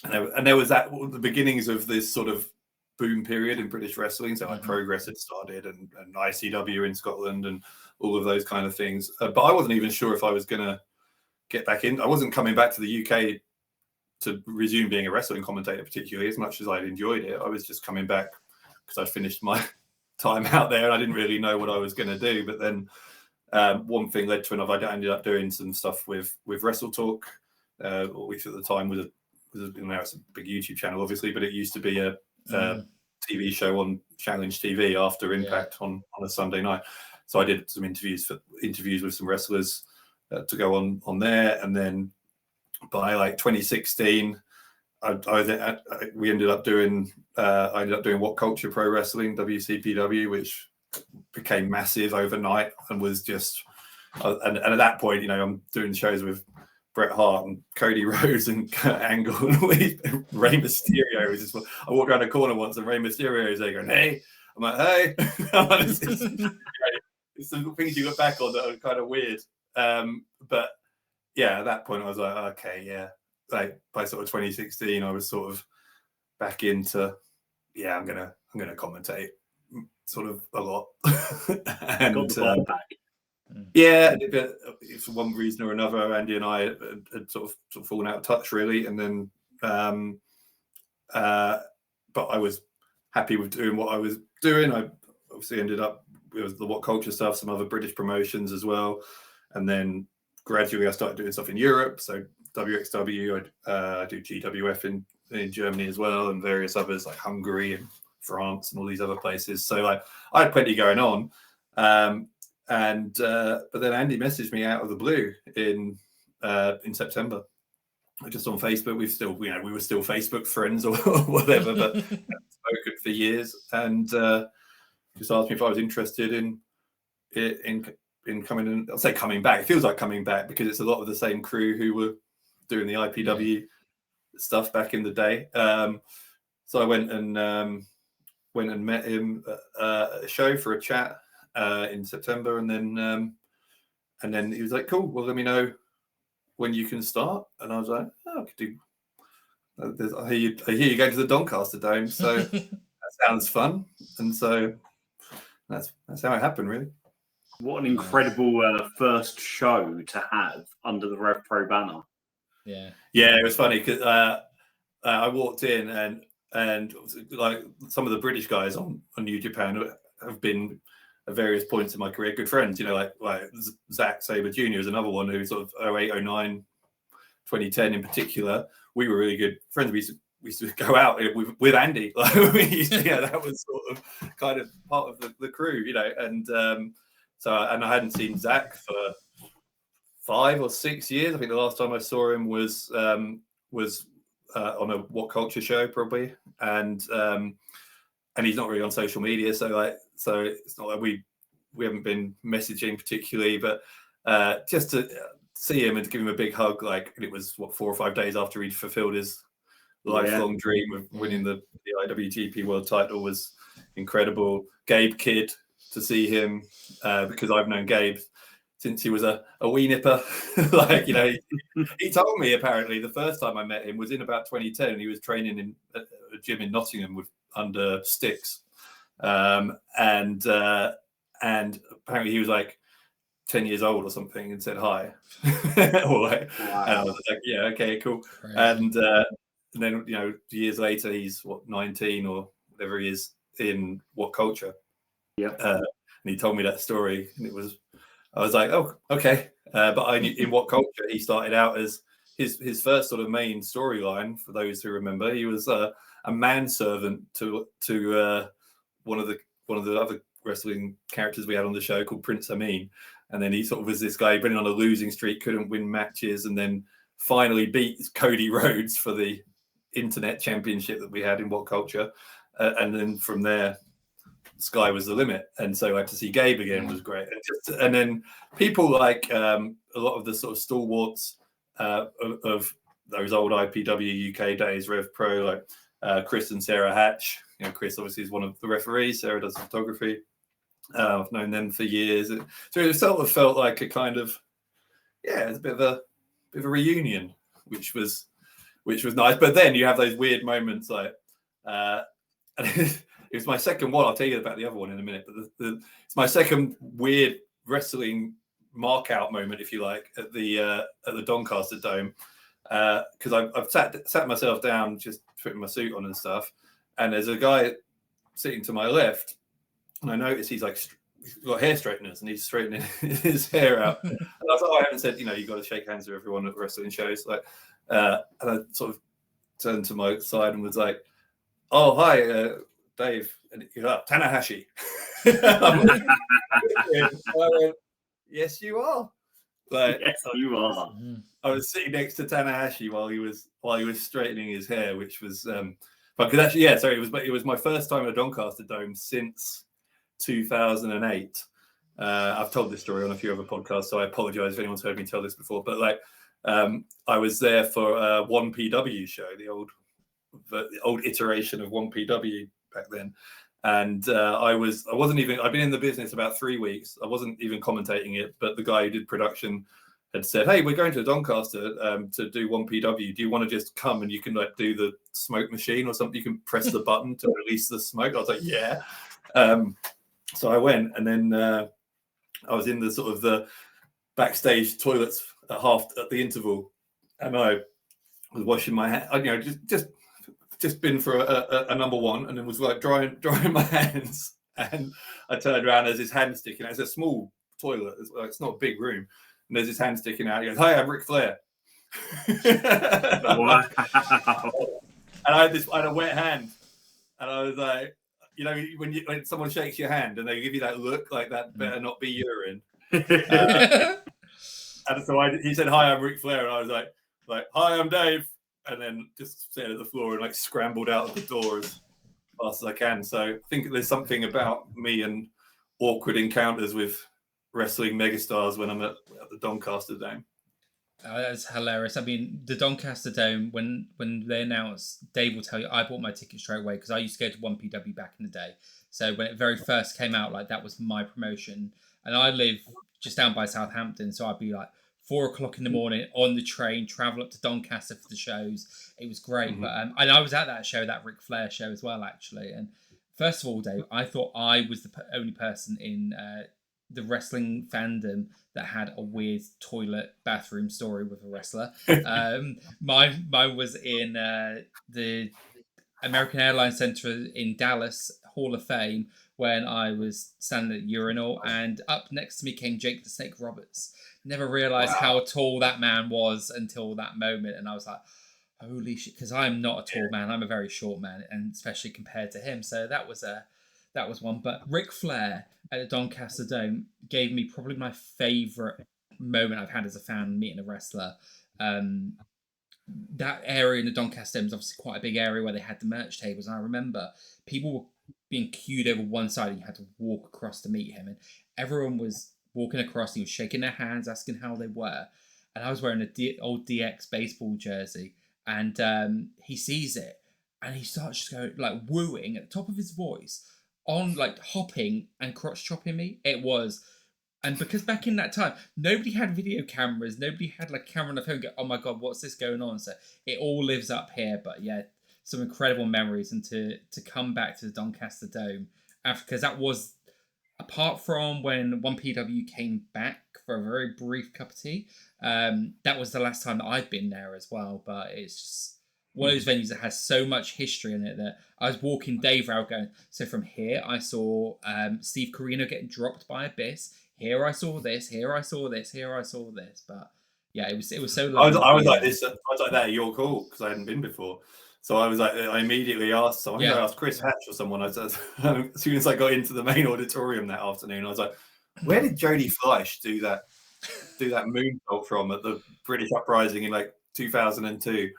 [SPEAKER 3] and there was the beginnings of this sort of boom period in British wrestling. So like Progress had started, and ICW in Scotland, and all of those kind of things. But I wasn't even sure if I was going to get back in. I wasn't coming back to the UK to resume being a wrestling commentator, particularly, as much as I'd enjoyed it. I was just coming back because I'd finished my time out there, and I didn't really know what I was going to do. But then one thing led to another. I ended up doing some stuff with Wrestle Talk, which at the time was now it's a big YouTube channel, obviously, but it used to be a TV show on Challenge TV after Impact on a Sunday night. So I did some interviews with some wrestlers to go on there, and then by like 2016, we ended up doing What Culture Pro Wrestling, WCPW, which became massive overnight and was just and at that point, I'm doing shows with Bret Hart and Cody Rhodes and Kurt Angle and Rey Mysterio was just. I walked around a corner once and Rey Mysterio is there going, "Hey," I'm like, "Hey," it's some things you look back on that are kind of weird. But yeah, at that point I was like, okay, yeah. Like by sort of 2016, I was sort of back into, I'm gonna commentate sort of a lot. And
[SPEAKER 2] got the ball back.
[SPEAKER 3] Yeah, but for one reason or another, Andy and I had sort of fallen out of touch, really. And then, but I was happy with doing what I was doing. I obviously ended up with the What Culture stuff, some other British promotions as well. And then gradually I started doing stuff in Europe. So WXW, I do GWF in Germany as well, and various others like Hungary and France and all these other places. So I had plenty going on. But then Andy messaged me out of the blue in September, just on Facebook. We were still Facebook friends or whatever, but hadn't spoken for years, and just asked me if I was interested in coming in. I'll say coming back. It feels like coming back because it's a lot of the same crew who were doing the IPW stuff back in the day. So I went and met him at a show for a chat in September, and then he was like, "Cool, well, let me know when you can start." And I was like, "Oh, I could do. I hear you going to the Doncaster Dome, so that sounds fun." And so that's how it happened, really.
[SPEAKER 2] What an incredible first show to have under the RevPro banner.
[SPEAKER 3] Yeah, it was funny because I walked in and like some of the British guys on New Japan have been at various points in my career good friends, like Zack Sabre Jr. is another one who sort of 08, 09, 2010 in particular. We were really good friends. We used to go out with Andy. Like that was sort of kind of part of the crew, and and I hadn't seen Zack for 5 or 6 years. I think the last time I saw him was on a What Culture show probably, and he's not really on social media, so it's not like we haven't been messaging particularly, but just to see him and to give him a big hug, like it was 4 or 5 days after he'd fulfilled his lifelong dream of winning the IWGP World Title was incredible. Gabe Kidd, to see him because I've known Gabe since he was a wee nipper. He told me apparently the first time I met him was in about 2010, and he was training in a gym in Nottingham under sticks, and apparently he was like 10 years old or something and said hi. And I was like, yeah, okay, cool. Crazy. And then years later he's 19 or whatever he is in What Culture. And he told me that story, and I was like, oh, okay. But I knew in What Culture he started out as his first sort of main storyline. For those who remember, he was a manservant to one of the other wrestling characters we had on the show called Prince Amin, and then he sort of was this guy been on a losing streak, couldn't win matches, and then finally beat Cody Rhodes for the internet championship that we had in What Culture. And then from there, sky was the limit. And so I had to see Gabe again was great. And then people like a lot of the sort of stalwarts of those old IPW UK days, RevPro, like Chris and Sarah Hatch. You know, Chris obviously is one of the referees. Sarah does photography. I've known them for years. So it sort of felt like a kind of, it's a bit of a reunion, which was nice. But then you have those weird moments like, it was my second one. I'll tell you about the other one in a minute. But it's my second weird wrestling mark out moment, if you like, at the Doncaster Dome, because I've sat myself down, just putting my suit on and stuff, and there's a guy sitting to my left, and I notice he's got hair straighteners and he's straightening his hair out. And I thought, I haven't said, you got to shake hands with everyone at wrestling shows, and I sort of turned to my side and was like, "Oh, hi, Dave," and he's like, "Tanahashi." I went, "Yes, you are."
[SPEAKER 2] Yes, you are.
[SPEAKER 3] I was sitting next to Tanahashi while he was straightening his hair, which was but actually, it was my first time at Doncaster Dome since 2008. I've told this story on a few other podcasts, so I apologize if anyone's heard me tell this before. But I was there for a 1PW show, the old iteration of 1PW back then, and I'd been in the business about 3 weeks. I wasn't even commentating it, but the guy who did production had said, "Hey, we're going to Doncaster to do 1PW. Do you want to just come and you can do the smoke machine or something? You can press the button to release the smoke." I was like, "Yeah." So I went, and then I was in the sort of the backstage toilets at the interval, and I was washing my hands. Just been for a number one, and then was drying my hands, and I turned around. There's his hand sticking out. It's a small toilet. It's not a big room, and there's his hand sticking out. He goes, "Hi, I'm Ric Flair."
[SPEAKER 2] Wow.
[SPEAKER 3] And I had a wet hand, and I was like, when someone shakes your hand and they give you that look, like that better not be urine. And so he said, "Hi, I'm Ric Flair," and I was like, "Hi, I'm Dave," and then just sat at the floor and scrambled out of the door as fast as I can. So I think there's something about me and awkward encounters with wrestling megastars when I'm at the Doncaster Dome.
[SPEAKER 1] That's hilarious. I mean, the Doncaster Dome, when they announced, Dave will tell you, I bought my ticket straight away because I used to go to 1PW back in the day. So when it very first came out, that was my promotion. And I live just down by Southampton, so I'd be 4 o'clock in the morning on the train, travel up to Doncaster for the shows. It was great.
[SPEAKER 3] Mm-hmm.
[SPEAKER 1] But and I was at that show, that Ric Flair show as well, actually. And first of all, Dave, I thought I was the only person in the wrestling fandom that had a weird toilet bathroom story with a wrestler. Mine was in the American Airlines Center in Dallas Hall of Fame when I was standing at the urinal, and up next to me came Jake the Snake Roberts. Never realized how tall that man was until that moment, and I was like, holy shit, because I'm not a tall man, I'm a very short man, and especially compared to him. So that was one. But Ric Flair at the Doncaster Dome gave me probably my favorite moment I've had as a fan meeting a wrestler. That area in the Doncaster Dome is obviously quite a big area where they had the merch tables, and I remember people were being queued over one side and you had to walk across to meet him, and everyone was walking across, he was shaking their hands, asking how they were, and I was wearing a old DX baseball jersey, and he sees it and he starts just going wooing at the top of his voice on hopping and crotch chopping me. It was, and because back in that time nobody had video cameras, nobody had a camera on the phone, oh my god, what's this going on? So it all lives up here. But yeah, some incredible memories, and to come back to the Doncaster Dome because that was, apart from when 1PW came back for a very brief cup of tea, that was the last time that I'd been there as well. But it's just one of those venues that has so much history in it that I was walking Dave out going, so from here I saw Steve Corino getting dropped by Abyss. Here I saw this. Here I saw this. Here I saw this. But yeah, it was so lovely.
[SPEAKER 3] I was like this. I was like that at your call because I hadn't been before. So I was I immediately asked someone. I asked Chris Hatch or someone. I said, as soon as I got into the main auditorium that afternoon, I was like, "Where did Jodie Fleisch do that moonsault from at the British Uprising in 2002.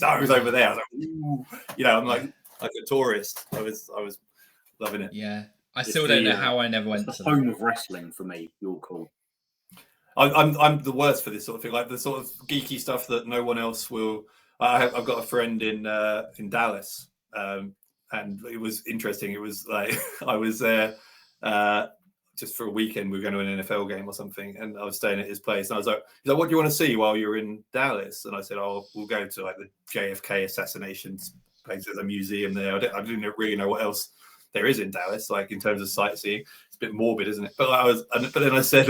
[SPEAKER 3] I was over there. I was like, ooh. I'm like a tourist. I was loving it.
[SPEAKER 1] Yeah, I still don't know how I never went
[SPEAKER 2] it's
[SPEAKER 1] to
[SPEAKER 2] the home of wrestling for me. You're cool.
[SPEAKER 3] I'm the worst for this sort of thing, like the sort of geeky stuff that no one else will. I've got a friend in Dallas, and it was interesting. It was like I was there just for a weekend. We were going to an NFL game or something, and I was staying at his place. And I was like, he's like, "What do you want to see while you're in Dallas?" And I said, "Oh, we'll go to like the JFK assassination place. There's a museum there. I didn't really know what else there is in Dallas, like in terms of sightseeing. It's a bit morbid, isn't it?" But but then I said,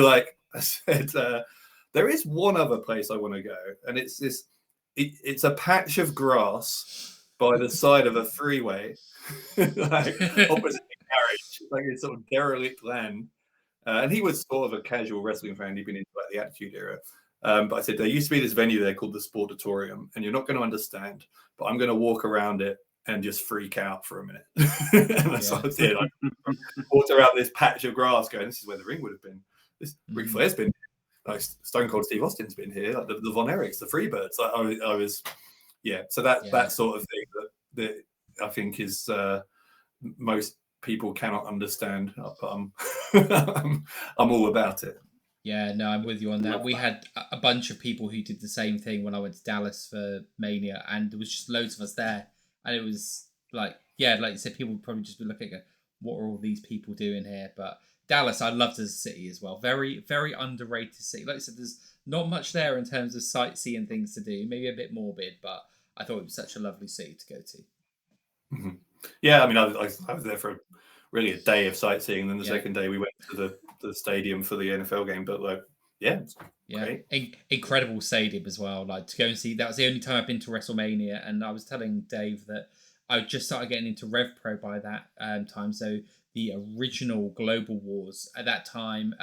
[SPEAKER 3] there is one other place I want to go, and it's this. It's a patch of grass by the side of a freeway, like opposite the garage, like it's sort of derelict land. And he was sort of a casual wrestling fan. He'd been into like the Attitude Era. But I said, there used to be this venue there called the Sportatorium, and you're not going to understand, but I'm going to walk around it and just freak out for a minute. And that's what I did. I walked around this patch of grass going, this is where the ring would have been. This Ric Flair's been, like Stone Cold Steve Austin's been here, like the Von Erichs, the Freebirds. Like I was, so that sort of thing that I think is most people cannot understand, but I'm all about it.
[SPEAKER 1] Yeah, no, I'm with you on that. We had a bunch of people who did the same thing when I went to Dallas for Mania, and there was just loads of us there, and it was like, like you said, people would probably just be looking at, what are all these people doing here? But Dallas, I loved as a city as well. Very, very underrated city. Like I said, there's not much there in terms of sightseeing things to do. Maybe a bit morbid, but I thought it was such a lovely city to go to.
[SPEAKER 3] Mm-hmm. Yeah, I mean, I was there for really a day of sightseeing, and then the second day we went to the stadium for the NFL game. But great.
[SPEAKER 1] Incredible stadium as well. Like to go and see, that was the only time I've been to WrestleMania, and I was telling Dave that I just started getting into RevPro by that time. So the original Global Wars at that time,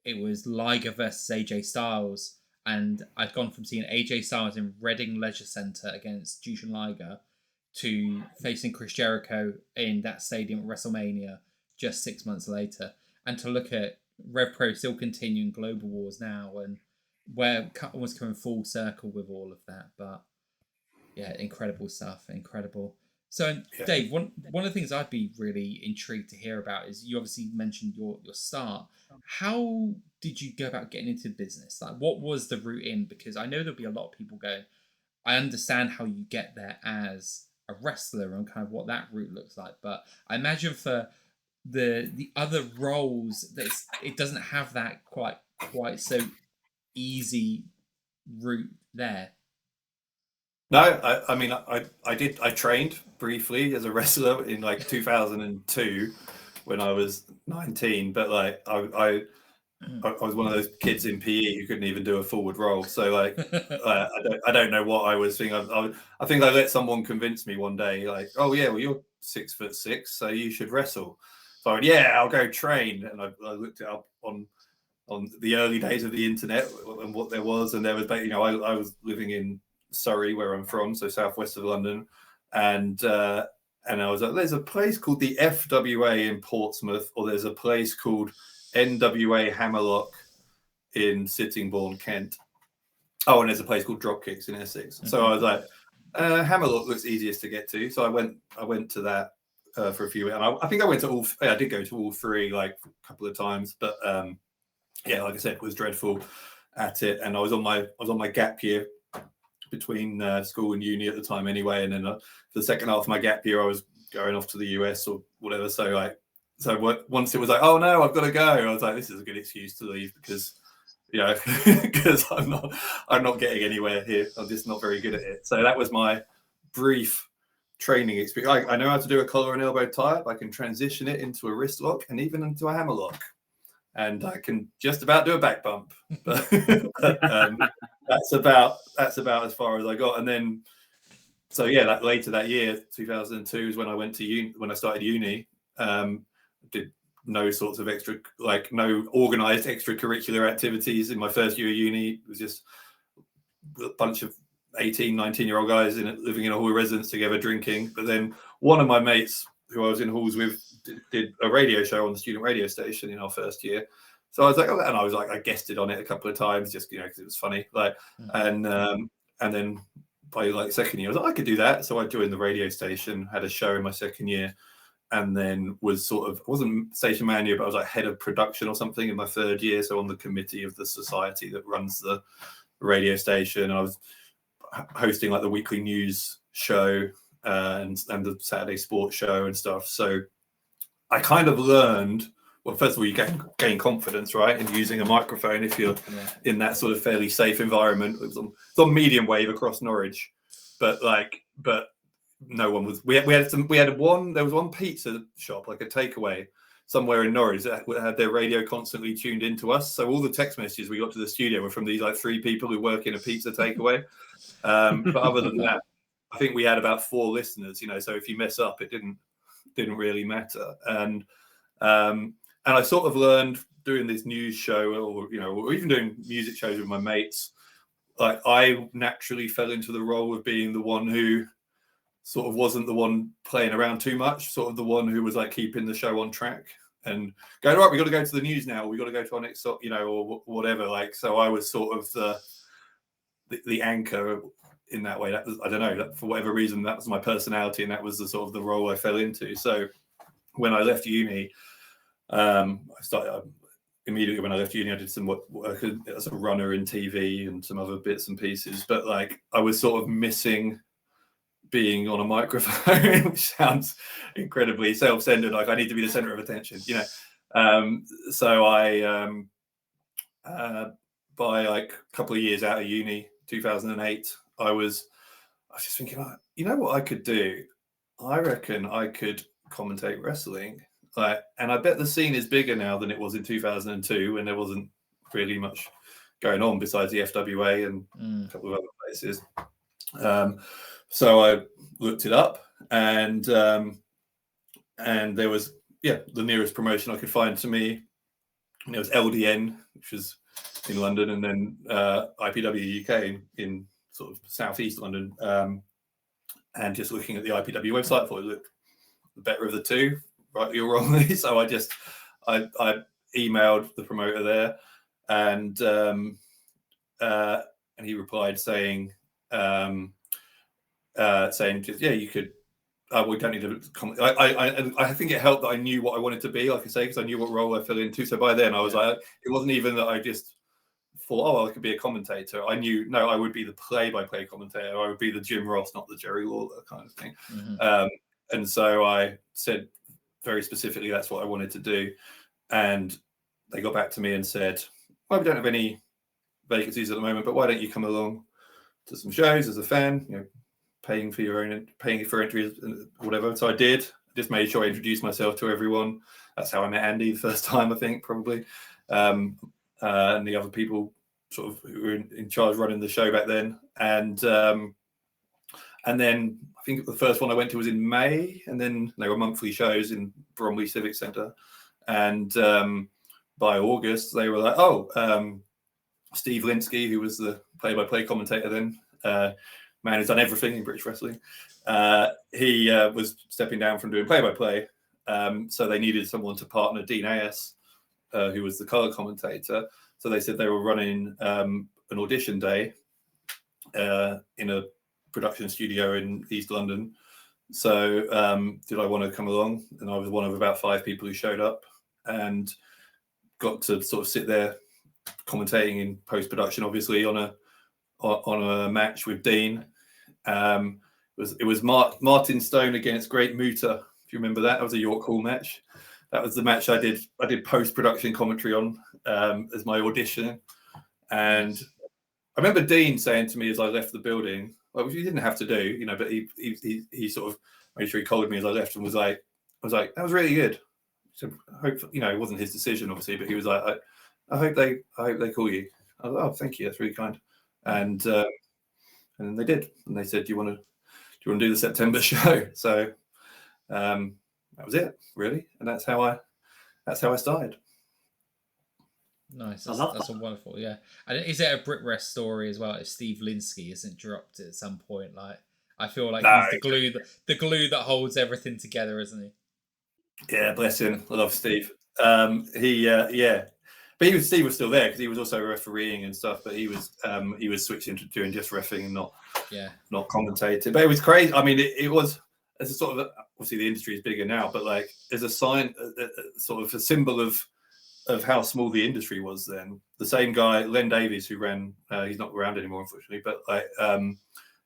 [SPEAKER 1] it was Liger versus AJ Styles, and I'd gone from seeing AJ Styles in Reading Leisure Centre against Jushin Liger to facing Chris Jericho in that stadium at WrestleMania just 6 months later. And to look at RevPro still continuing Global Wars now, and where almost coming full circle with all of that. But yeah, incredible stuff, incredible. So Dave, one of the things I'd be really intrigued to hear about is, you obviously mentioned your start. How did you go about getting into business? Like, what was the route in? Because I know there'll be a lot of people going, I understand how you get there as a wrestler and kind of what that route looks like, but I imagine for the other roles that it doesn't have that quite so easy route there.
[SPEAKER 3] No, I mean, I trained briefly as a wrestler in like 2002 when I was 19, but like I was one of those kids in PE who couldn't even do a forward roll. So like, I don't know what I was thinking. I think I let someone convince me one day, like, oh yeah, well you're 6'6", so you should wrestle. So I went, yeah, I'll go train. And I looked it up on the early days of the internet and what there was, and there was, I was living in Surrey, where I'm from, so southwest of London, and I was like, there's a place called the FWA in Portsmouth, or there's a place called NWA Hammerlock in Sittingbourne, Kent. Oh, and there's a place called Dropkicks in Essex. Mm-hmm. So I was like, Hammerlock looks easiest to get to. So I went to that for a few, and I think I went to all. I did go to all three like a couple of times, but like I said, was dreadful at it, and I was on my gap year between school and uni at the time anyway, and then for the second half of my gap year I was going off to the US or whatever, so once it was like, oh no, I've got to go, I was like, this is a good excuse to leave, because because I'm not getting anywhere here, I'm just not very good at it. So that was my brief training experience. I know how to do a collar and elbow tie-up, I can transition it into a wrist lock and even into a hammer lock, and I can just about do a back bump, but that's about as far as I got. And then, so yeah, later that year, 2002 is when I went to uni. When I started uni, did no sorts of no organized extracurricular activities in my first year of uni. It was just a bunch of 18, 19-year-old guys living in a hall of residence together, drinking. But then one of my mates who I was in halls with did a radio show on the student radio station in our first year. So I was like, oh, and I was like, I guested on it a couple of times, just because it was funny. Like, and then by like second year, I was like, I could do that. So I joined the radio station, had a show in my second year, and then was I wasn't station manager, but I was like head of production or something in my third year. So on the committee of the society that runs the radio station, and I was hosting like the weekly news show and the Saturday sports show and stuff. So I kind of learned, well, first of all, you gain confidence, right, in using a microphone if you're in that sort of fairly safe environment. It's on medium wave across Norwich, but no one was. There was one pizza shop, like a takeaway somewhere in Norwich, that had their radio constantly tuned into us. So all the text messages we got to the studio were from these like 3 people who work in a pizza takeaway. But other than that, I think we had about 4 listeners. So if you mess up, it didn't really matter. And I sort of learned doing this news show, or even doing music shows with my mates. Like I naturally fell into the role of being the one who sort of wasn't the one playing around too much, sort of the one who was like keeping the show on track and going, right, we got to go to the news now. We got to go to our next, or whatever. Like, so I was sort of the anchor in that way. That was, I don't know, for whatever reason, that was my personality, and that was the sort of the role I fell into. So when I left uni, immediately when I left uni, I did some work as a runner in TV and some other bits and pieces. But like, I was sort of missing being on a microphone, which sounds incredibly self-centered. Like I need to be the center of attention, So I, by like a couple of years out of uni, 2008, I was just thinking, what I could do? I reckon I could commentate wrestling. And I bet the scene is bigger now than it was in 2002, when there wasn't really much going on besides the FWA and a couple of other places. So I looked it up, and there was the nearest promotion I could find to me, and it was LDN, which was in London, and then IPW UK in sort of southeast London. And just looking at the IPW website, I thought it looked the better of the two, rightly or wrongly. So I emailed the promoter there, and he replied saying, you could. We don't need to comment. I think it helped that I knew what I wanted to be, like I say, because I knew what role I fell into. So by then I was like, it wasn't even that I just thought, I could be a commentator. I knew, no, I would be the play-by-play commentator. I would be the Jim Ross, not the Jerry Lawler kind of thing. And so I said very specifically that's what I wanted to do. And they got back to me and said, well, we don't have any vacancies at the moment, but why don't you come along to some shows as a fan, paying for entries and whatever. So I did. I just made sure I introduced myself to everyone. That's how I met Andy the first time, I think, probably. And the other people sort of who were in charge running the show back then. And then I think the first one I went to was in May, and then there were monthly shows in Bromley Civic Centre. And by August, they were like, Steve Linsky, who was the play-by-play commentator then, man who's done everything in British wrestling. He was stepping down from doing play-by-play. So they needed someone to partner Dean AS, who was the colour commentator. So they said they were running an audition day in a production studio in East London. So did I want to come along? And I was one of about 5 people who showed up and got to sort of sit there commentating in post-production, obviously, on a match with Dean. It was Martin Stone against Great Muta. If you remember that, was a York Hall match. That was the match I did post-production commentary on as my audition. And I remember Dean saying to me as I left the building, well, which he didn't have to do, but he sort of made sure he collared me as I left and was like, that was really good. So I hope, it wasn't his decision, obviously, but he was like, I hope they call you. I was like, oh, thank you, that's really kind. And then they did, and they said, do you want to do the September show? So that was it, really, and that's how I started.
[SPEAKER 1] Nice. That's a wonderful, yeah. And is it a Brit Rest story as well? If Steve Linsky isn't dropped at some point, like I feel like he's the glue that holds everything together, isn't he?
[SPEAKER 3] Yeah, bless him. I love Steve. But Steve was still there because he was also refereeing and stuff. But he was switching to doing just refereeing and not commentating. But it was crazy. I mean, it was as a sort of obviously the industry is bigger now, but like as a sign, sort of a symbol of how small the industry was then. The same guy, Len Davies, who ran, he's not around anymore, unfortunately, but like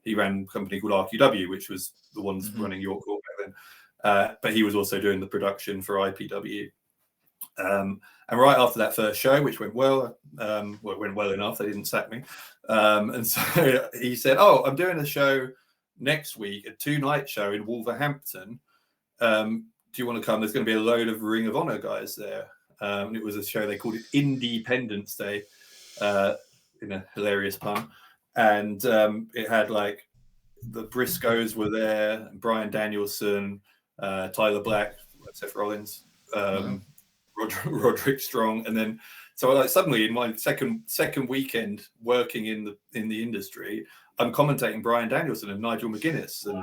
[SPEAKER 3] he ran a company called RQW, which was the ones running York Hall back then. But he was also doing the production for IPW. And right after that first show, which went well, it went well enough, they didn't sack me. And so he said, "Oh, I'm doing a show next week, a 2-night show in Wolverhampton. Do you want to come? There's going to be a load of Ring of Honor guys there." It was a show, they called it Independence Day, in a hilarious pun. And it had like the Briscoes were there, Brian Danielson, Tyler Black, Seth Rollins, Roderick Strong, and then so like suddenly in my second weekend working in the industry, I'm commentating Brian Danielson and Nigel McGuinness and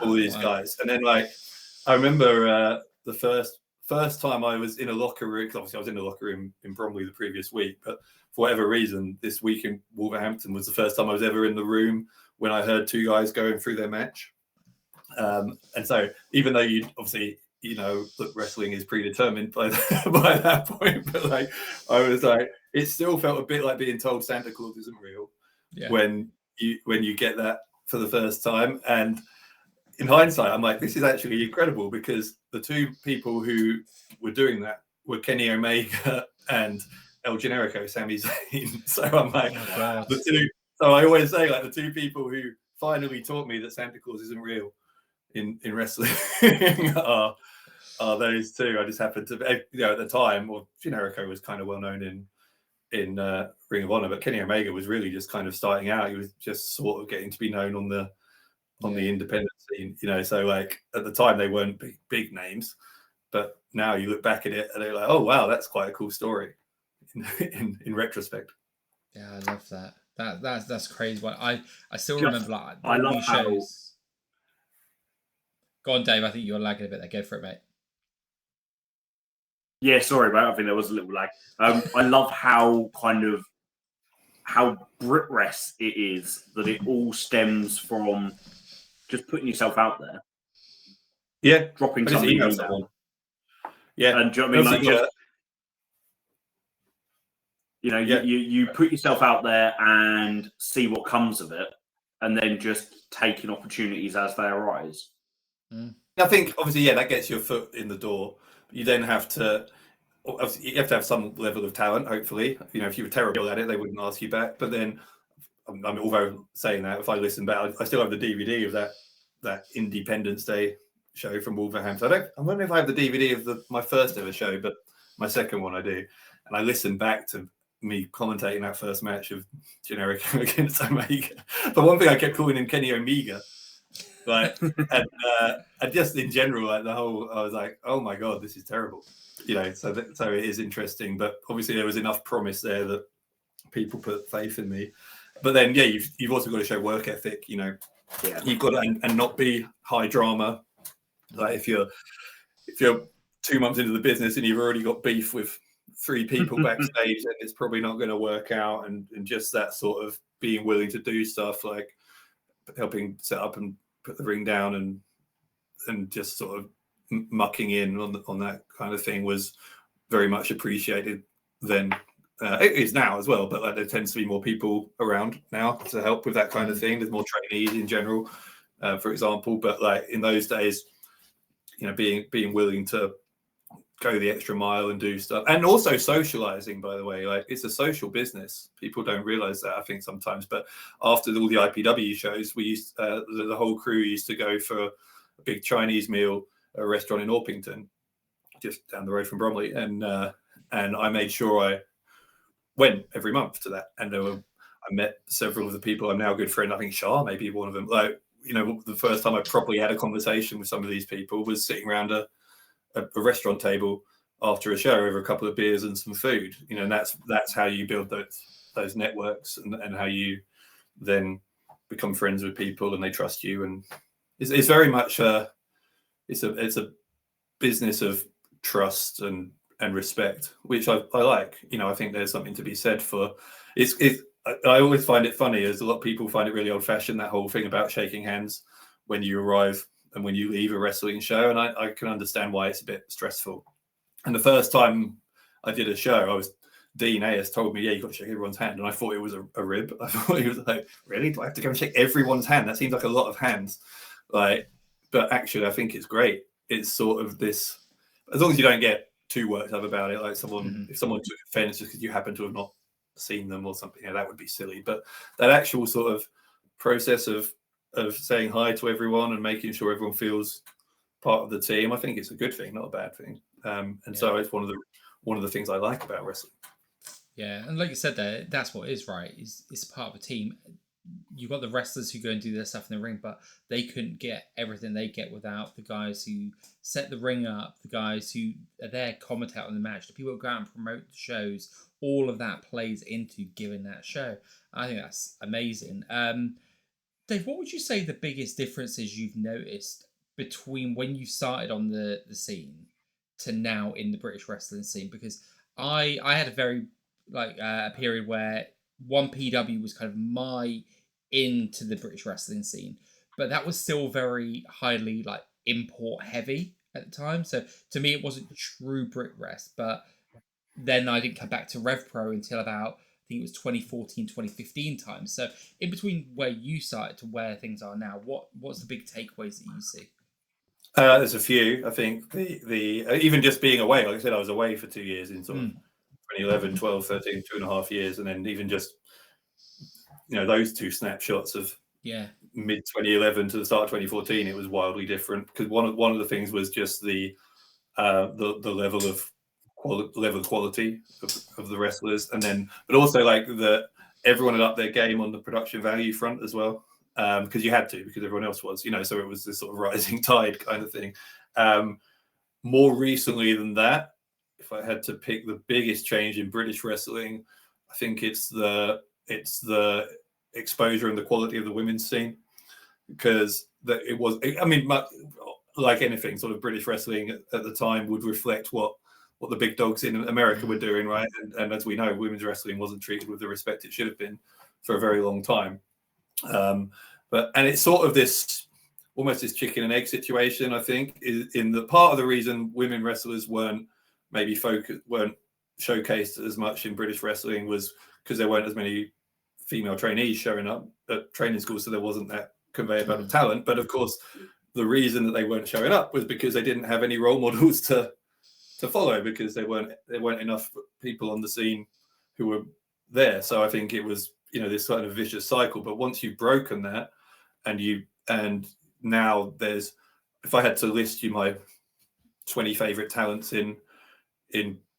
[SPEAKER 3] all these guys. And then like I remember the first time I was in a locker room, because obviously I was in a locker room in Bromley the previous week, but for whatever reason, this week in Wolverhampton was the first time I was ever in the room when I heard 2 guys going through their match. And so even though you obviously, you know, that wrestling is predetermined by that point, but like I was like, it still felt a bit like being told Santa Claus isn't real when you get that for the first time. And in hindsight, I'm like, this is actually incredible, because the 2 people who were doing that were Kenny Omega and El Generico, Sami Zayn. So I'm like, the 2. So I always say, like, the 2 people who finally taught me that Santa Claus isn't real in wrestling are those 2. I just happened to, you know, at the time, or Generico was kind of well known in Ring of Honor, but Kenny Omega was really just kind of starting out. He was just sort of getting to be known on the independent scene, you know. So like at the time they weren't big names, but now you look back at it and they're like, oh wow, that's quite a cool story in retrospect.
[SPEAKER 1] Yeah, I love that. That's crazy. I still remember like
[SPEAKER 2] I love
[SPEAKER 1] shows. Go on, Dave. I think you're lagging a bit there. Go for it, mate.
[SPEAKER 2] Yeah, sorry, mate. I think there was a little lag. I love how Brit-rest it is, that it all stems from just putting yourself out there.
[SPEAKER 3] Yeah,
[SPEAKER 2] dropping something in
[SPEAKER 3] someone. Yeah,
[SPEAKER 2] and do you know what I mean? Like just, you know, you put yourself out there and see what comes of it, and then just taking opportunities as they arise.
[SPEAKER 3] I think obviously, that gets your foot in the door. You then have to have some level of talent. Hopefully, you know, if you were terrible at it, they wouldn't ask you back. But then, although saying that, if I listen back, I still have the DVD of that Independence Day show from Wolverhampton. I wonder if I have the DVD of my first ever show, but my second one I do. And I listened back to me commentating that first match of Generico against Omega. But one thing I kept calling him Kenny Omega. Like, and just in general, like I was like, oh my God, this is terrible. You know, so it is interesting. But obviously there was enough promise there that people put faith in me. But then, you've also got to show work ethic, you know. Yeah. You've got to, and not be high drama. Like if you're 2 months into the business and you've already got beef with 3 people backstage, then it's probably not going to work out. And just that sort of being willing to do stuff like helping set up and put the ring down and just sort of mucking in on that kind of thing was very much appreciated then. It is now as well, but like there tends to be more people around now to help with that kind of thing. There's more trainees in general, for example. But like in those days, you know, being willing to go the extra mile and do stuff, and also socializing, by the way, like it's a social business. People don't realize that, I think, sometimes. But after all the IPW shows, we used the whole crew used to go for a big Chinese meal at a restaurant in Orpington, just down the road from Bromley, and I made sure I went every month to that. And I met several of the people I'm now a good friend. I think Shah may be one of them. Like, you know, the first time I properly had a conversation with some of these people was sitting around a restaurant table after a show over a couple of beers and some food, you know. And that's how you build those networks and how you then become friends with people and they trust you. And it's very much it's a business of trust and and respect, which I like. You know, I think there's something to be said for it's. I always find it funny, as a lot of people find it really old-fashioned, that whole thing about shaking hands when you arrive and when you leave a wrestling show, and I can understand why it's a bit stressful. And the first time I did a show, Dean A.S. told me, yeah, you got to shake everyone's hand, and I thought it was a rib. I thought he was like, really? Do I have to go and shake everyone's hand? That seems like a lot of hands. Like, but actually, I think it's great. It's sort of this, as long as you don't get too worked up about it, like if someone took offense just because you happen to have not seen them or something, that would be silly. But that actual sort of process of saying hi to everyone and making sure everyone feels part of the team, I think it's a good thing, not a bad thing. So it's one of the things I like about wrestling.
[SPEAKER 1] Yeah, and like you said there, that's what it is, right? It's part of a team. You've got the wrestlers who go and do their stuff in the ring, but they couldn't get everything they get without the guys who set the ring up, the guys who are there commentate on the match, the people who go out and promote the shows. All of that plays into giving that show. I think that's amazing. Dave, what would you say the biggest differences you've noticed between when you started on the scene to now in the British wrestling scene? Because I had a very a period where 1PW was kind of my into the British wrestling scene, but that was still very highly like import heavy at the time. So to me, it wasn't true Brit Rest. But then I didn't come back to RevPro until about, I think it was 2014, 2015 time. So in between where you started to where things are now, what's the big takeaways that you see?
[SPEAKER 3] There's a few. I think the even just being away, like I said, I was away for 2 years in sort of 2011, 12, 13, 2.5 years. And then even just, those two snapshots of mid 2011 to the start of 2014, it was wildly different, because one of the things was just the level of quality of the wrestlers, and then but also like everyone had upped their game on the production value front as well, because you had to, because everyone else was, so it was this sort of rising tide kind of thing. More recently than that, if I had to pick the biggest change in British wrestling, I think it's the exposure and the quality of the women's scene, because like anything, sort of British wrestling at the time would reflect what the big dogs in America were doing, right? And as we know, women's wrestling wasn't treated with the respect it should have been for a very long time. And it's sort of almost this chicken and egg situation, I think, in the part of the reason women wrestlers weren't showcased as much in British wrestling was because there weren't as many female trainees showing up at training schools, so there wasn't that conveyor belt of talent. But of course, the reason that they weren't showing up was because they didn't have any role models to follow, because there weren't enough people on the scene who were there. So I think it was this kind of vicious cycle. But once you've broken that, and now there's, if I had to list you my 20 favorite talents in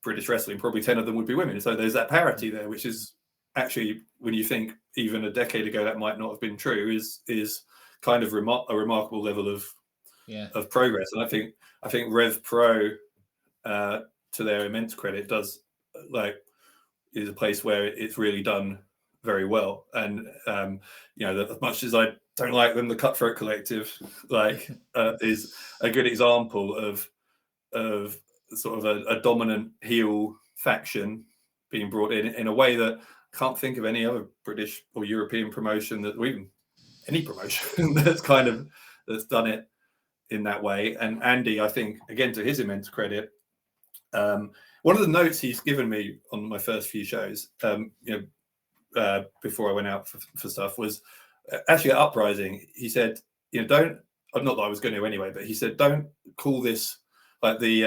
[SPEAKER 3] British wrestling, probably 10 of them would be women. So there's that parity there, which is actually, when you think even a decade ago that might not have been true, is kind of a remarkable level of progress. And I think RevPro, to their immense credit, is a place where it's really done very well. And as much as I don't like them, the Cutthroat Collective is a good example of sort of a dominant heel faction being brought in a way that I can't think of any other British or European promotion, or even any promotion that's done it in that way. And Andy, I think, again, to his immense credit, one of the notes he's given me on my first few shows, before I went out for stuff, was actually at Uprising. He said, not that I was going to anyway, but he said, don't call this, like the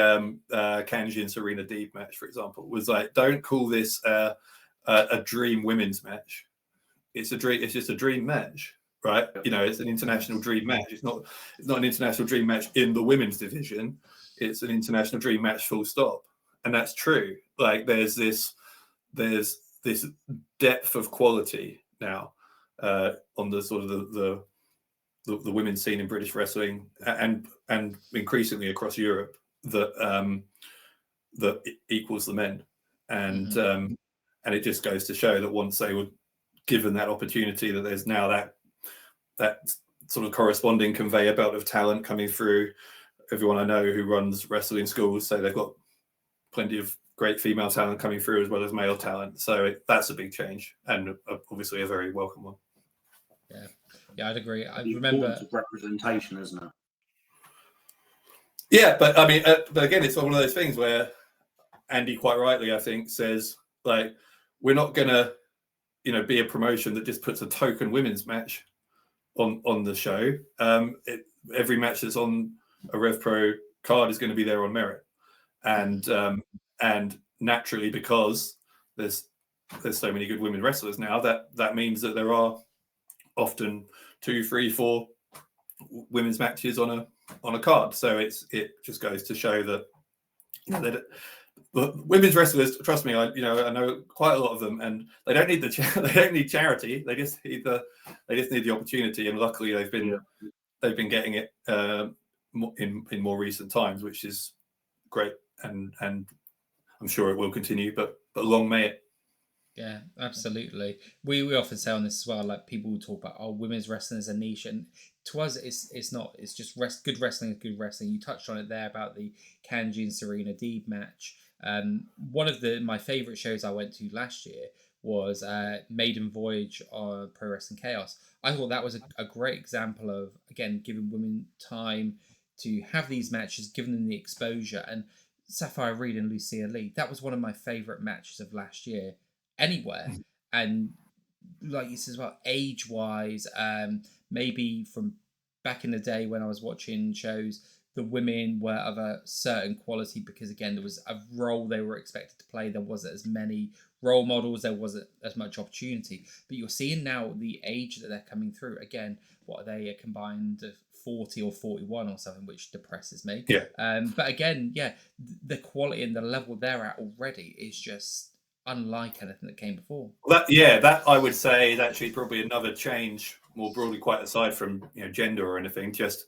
[SPEAKER 3] Kanji and Serena Deeb match, for example, was like, don't call this a dream women's match. It's just a dream match, right? It's an international dream match. It's not an international dream match in the women's division. It's an international dream match, full stop. And that's true. Like there's this depth of quality now on the sort of the women's scene in British wrestling, and increasingly across Europe, that equals the men. And it just goes to show that once they were given that opportunity, that there's now that sort of corresponding conveyor belt of talent coming through. Everyone I know who runs wrestling schools say they've got plenty of great female talent coming through as well as male talent. So that's a big change, and obviously a very welcome one.
[SPEAKER 1] Yeah, I'd agree. I
[SPEAKER 2] The
[SPEAKER 1] remember
[SPEAKER 2] importance of representation, isn't it?
[SPEAKER 3] Yeah, but I mean, but again, it's one of those things where Andy quite rightly, I think, says like, we're not gonna, be a promotion that just puts a token women's match on the show. Every match that's on a RevPro card is going to be there on merit, and naturally, because there's so many good women wrestlers now, that means that there are often 2, 3, 4 women's matches on a card. So it just goes to show that the women's wrestlers, trust me, I know quite a lot of them, and they don't need they don't need charity. They just need the opportunity, and luckily they've been getting it in more recent times, which is great, and I'm sure it will continue. But long may it.
[SPEAKER 1] Yeah, absolutely. We often say on this as well, like people will talk about, women's wrestling is a niche, and to us it's not. It's just good wrestling is good wrestling. You touched on it there about the Kanji and Serena Deeb match. One of my favourite shows I went to last year was Maiden Voyage on Pro Wrestling Chaos. I thought that was a great example of, again, giving women time to have these matches, giving them the exposure. And Sapphire Reed and Lucia Lee, that was one of my favourite matches of last year anywhere. And like you said as well, age wise, maybe from back in the day when I was watching shows, the women were of a certain quality because, again, there was a role they were expected to play. There wasn't as many role models, there wasn't as much opportunity. But you're seeing now the age that they're coming through. Again, what are they, a combined 40 or 41 or something, which depresses me.
[SPEAKER 3] Yeah.
[SPEAKER 1] But again, the quality and the level they're at already is just unlike anything that came before.
[SPEAKER 3] That I would say is actually probably another change more broadly, quite aside from gender or anything. Just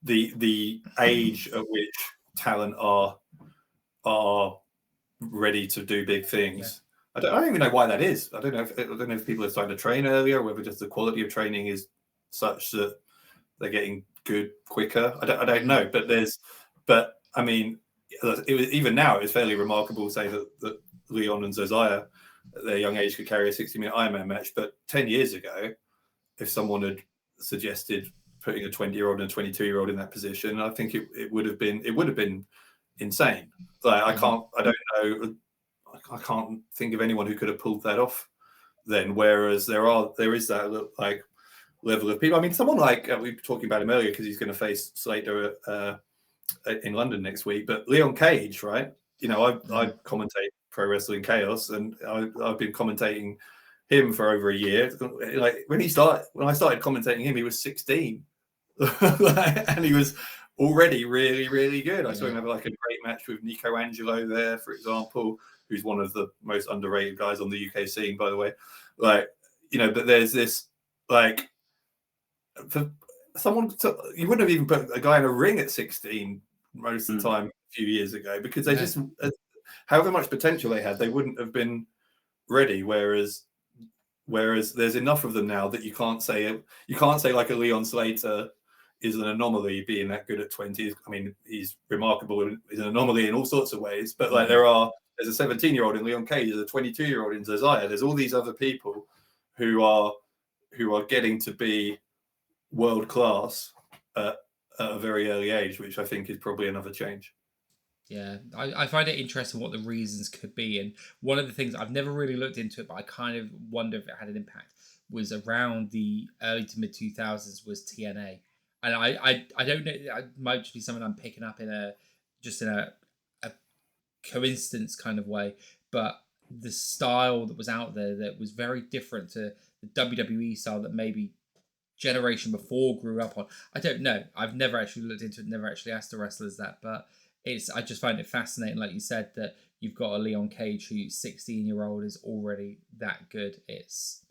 [SPEAKER 3] the age at which talent are ready to do big things. Yeah. I don't even know why that is. I don't know if people are starting to train earlier, or whether just the quality of training is such that they're getting good quicker. I don't know, but I mean, even now it's fairly remarkable. Say that Leon and Josiah at their young age could carry a 60-minute Ironman match, but 10 years ago, if someone had suggested putting a 20-year-old and a 22-year-old in that position, I think it would have been insane. Like I can't think of anyone who could have pulled that off then. Whereas there is that like level of people. I mean, someone like we were talking about him earlier because he's going to face Slater in London next week. But Leon Cage, right? I commentate Pro Wrestling Chaos, and I've been commentating him for over a year. Like when I started commentating him, he was 16, and he was already really, really good. I saw him have like a great match with Nico Angelo there, for example, who's one of the most underrated guys on the UK scene, by the way. Like, but there's this like for someone you wouldn't have even put a guy in a ring at 16 most of the time a few years ago, because they just however much potential they had, they wouldn't have been ready. Whereas there's enough of them now that you can't say like a Leon Slater is an anomaly being that good at 20. I mean, he's remarkable. He's an anomaly in all sorts of ways. But like there's a 17-year-old in Leon Cage, there's a 22-year-old in Josiah. There's all these other people who are getting to be world class at a very early age, which I think is probably another change.
[SPEAKER 1] Yeah, I find it interesting what the reasons could be. And one of the things, I've never really looked into it, but I kind of wonder if it had an impact, was around the early to mid 2000s was TNA. And I don't know, it might just be something I'm picking up in a coincidence kind of way, but the style that was out there that was very different to the WWE style that maybe generation before grew up on. I don't know. I've never actually looked into it, never actually asked the wrestlers that, but I just find it fascinating, like you said, that you've got a Leon Cage who's 16-year-old is already that good. It's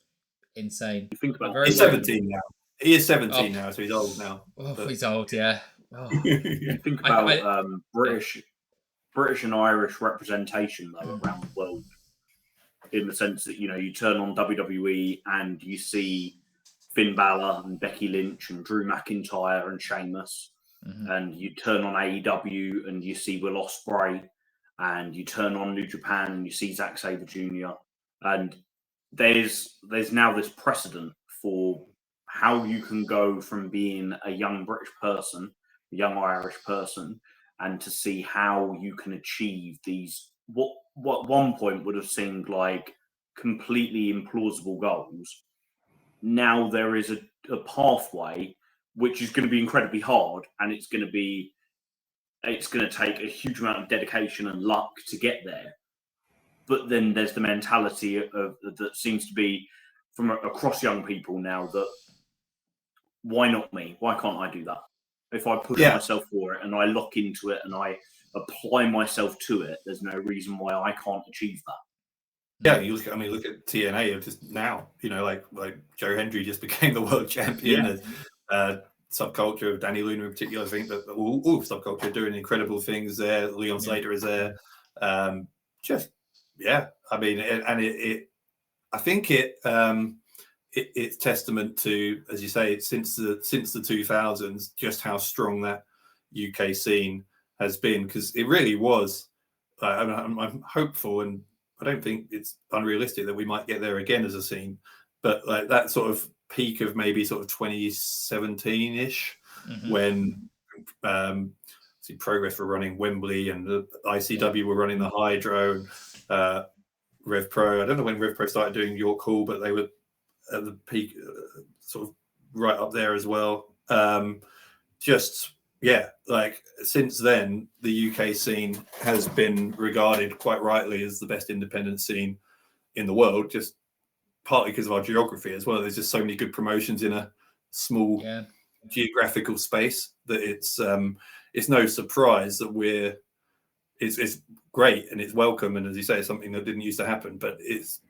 [SPEAKER 1] insane.
[SPEAKER 2] You think about
[SPEAKER 3] he's 17 now. He is 17 now, so he's old now.
[SPEAKER 1] Oh, he's old, yeah. Oh.
[SPEAKER 2] You think about British and Irish representation though around the world, in the sense that you turn on WWE and you see Finn Balor and Becky Lynch and Drew McIntyre and Sheamus. And you turn on AEW and you see Will Ospreay and you turn on New Japan and you see Zack Sabre Jr. and there's now this precedent for how you can go from being a young British person, a young Irish person, and to see how you can achieve these what at one point would have seemed like completely implausible goals. Now there is a pathway which is going to be incredibly hard, and it's going to take a huge amount of dedication and luck to get there. But then there's the mentality of that seems to be from across young people now that why not me? Why can't I do that? If I push myself for it and I lock into it and I apply myself to it, there's no reason why I can't achieve that.
[SPEAKER 3] Yeah, you look. Look at TNA of just now. Like Joe Hendry just became the world champion. Subculture of Danny Luna in particular, I think that all subculture are doing incredible things there. Leon Slater is there. I think it's testament to, as you say, since the 2000s, just how strong that UK scene has been, because it really was. I'm hopeful, and I don't think it's unrealistic that we might get there again as a scene, but like that sort of peak of maybe sort of 2017-ish, when Progress were running Wembley and the ICW were running the Hydro, and RevPro. I don't know when RevPro started doing York Hall, but they were at the peak, sort of right up there as well. Like since then, the UK scene has been regarded quite rightly as the best independent scene in the world, just partly because of our geography as well. There's just so many good promotions in a small geographical space that it's no surprise that it's great and it's welcome, and as you say, it's something that didn't used to happen. But it's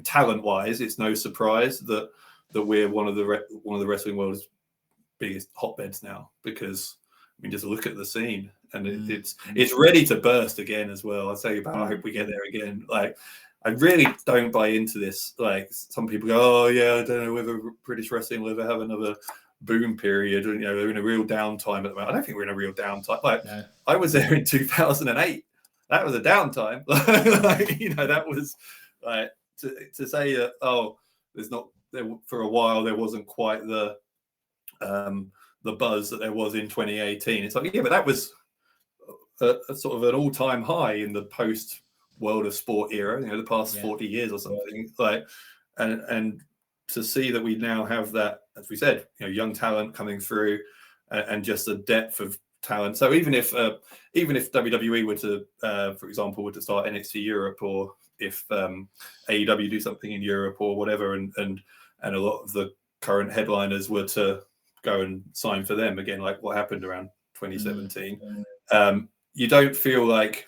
[SPEAKER 3] talent-wise, it's no surprise that we're one of the wrestling world's biggest hotbeds now, because just look at the scene, and it's ready to burst again as well. I'll say about I hope we get there again. Like, I really don't buy into this. Like, some people go, oh yeah, I don't know whether British wrestling will ever have another boom period, and they're in a real downtime at the moment. I don't think we're in a real downtime. Like, no. I was there in 2008. That was a downtime. That was like to say that there's not there for a while. There wasn't quite the buzz that there was in 2018. It's like, but that was a sort of an all-time high in the post World of Sport era, the past 40 years or something. Like, and to see that we now have that, as we said, young talent coming through, and just a depth of talent. So even if WWE were to, for example, were to start NXT Europe, or if AEW do something in Europe or whatever, and a lot of the current headliners were to go and sign for them again, like what happened around 2017, you don't feel like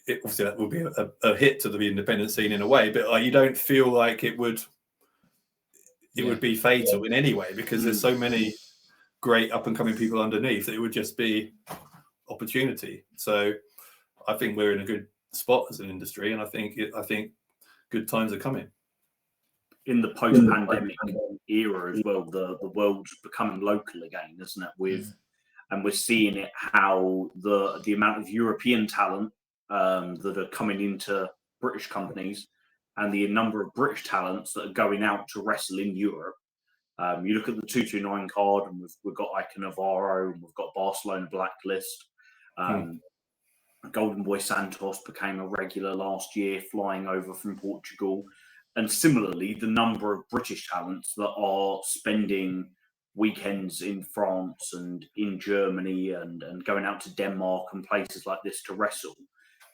[SPEAKER 3] it, obviously that would be a hit to the independent scene in a way, but like you don't feel like it would be fatal in any way, because there's so many great up and coming people underneath that it would just be opportunity. So I think we're in a good spot as an industry, and I think good times are coming.
[SPEAKER 2] In the post-pandemic era as well, the world's becoming local again, isn't it? And we're seeing it, how the amount of European talent that are coming into British companies, and the number of British talents that are going out to wrestle in Europe. You look at the 229 card, and we've got Ike Navarro, and we've got Barcelona Blacklist. Golden Boy Santos became a regular last year, flying over from Portugal. And similarly, the number of British talents that are spending weekends in France and in Germany and going out to Denmark and places like this to wrestle.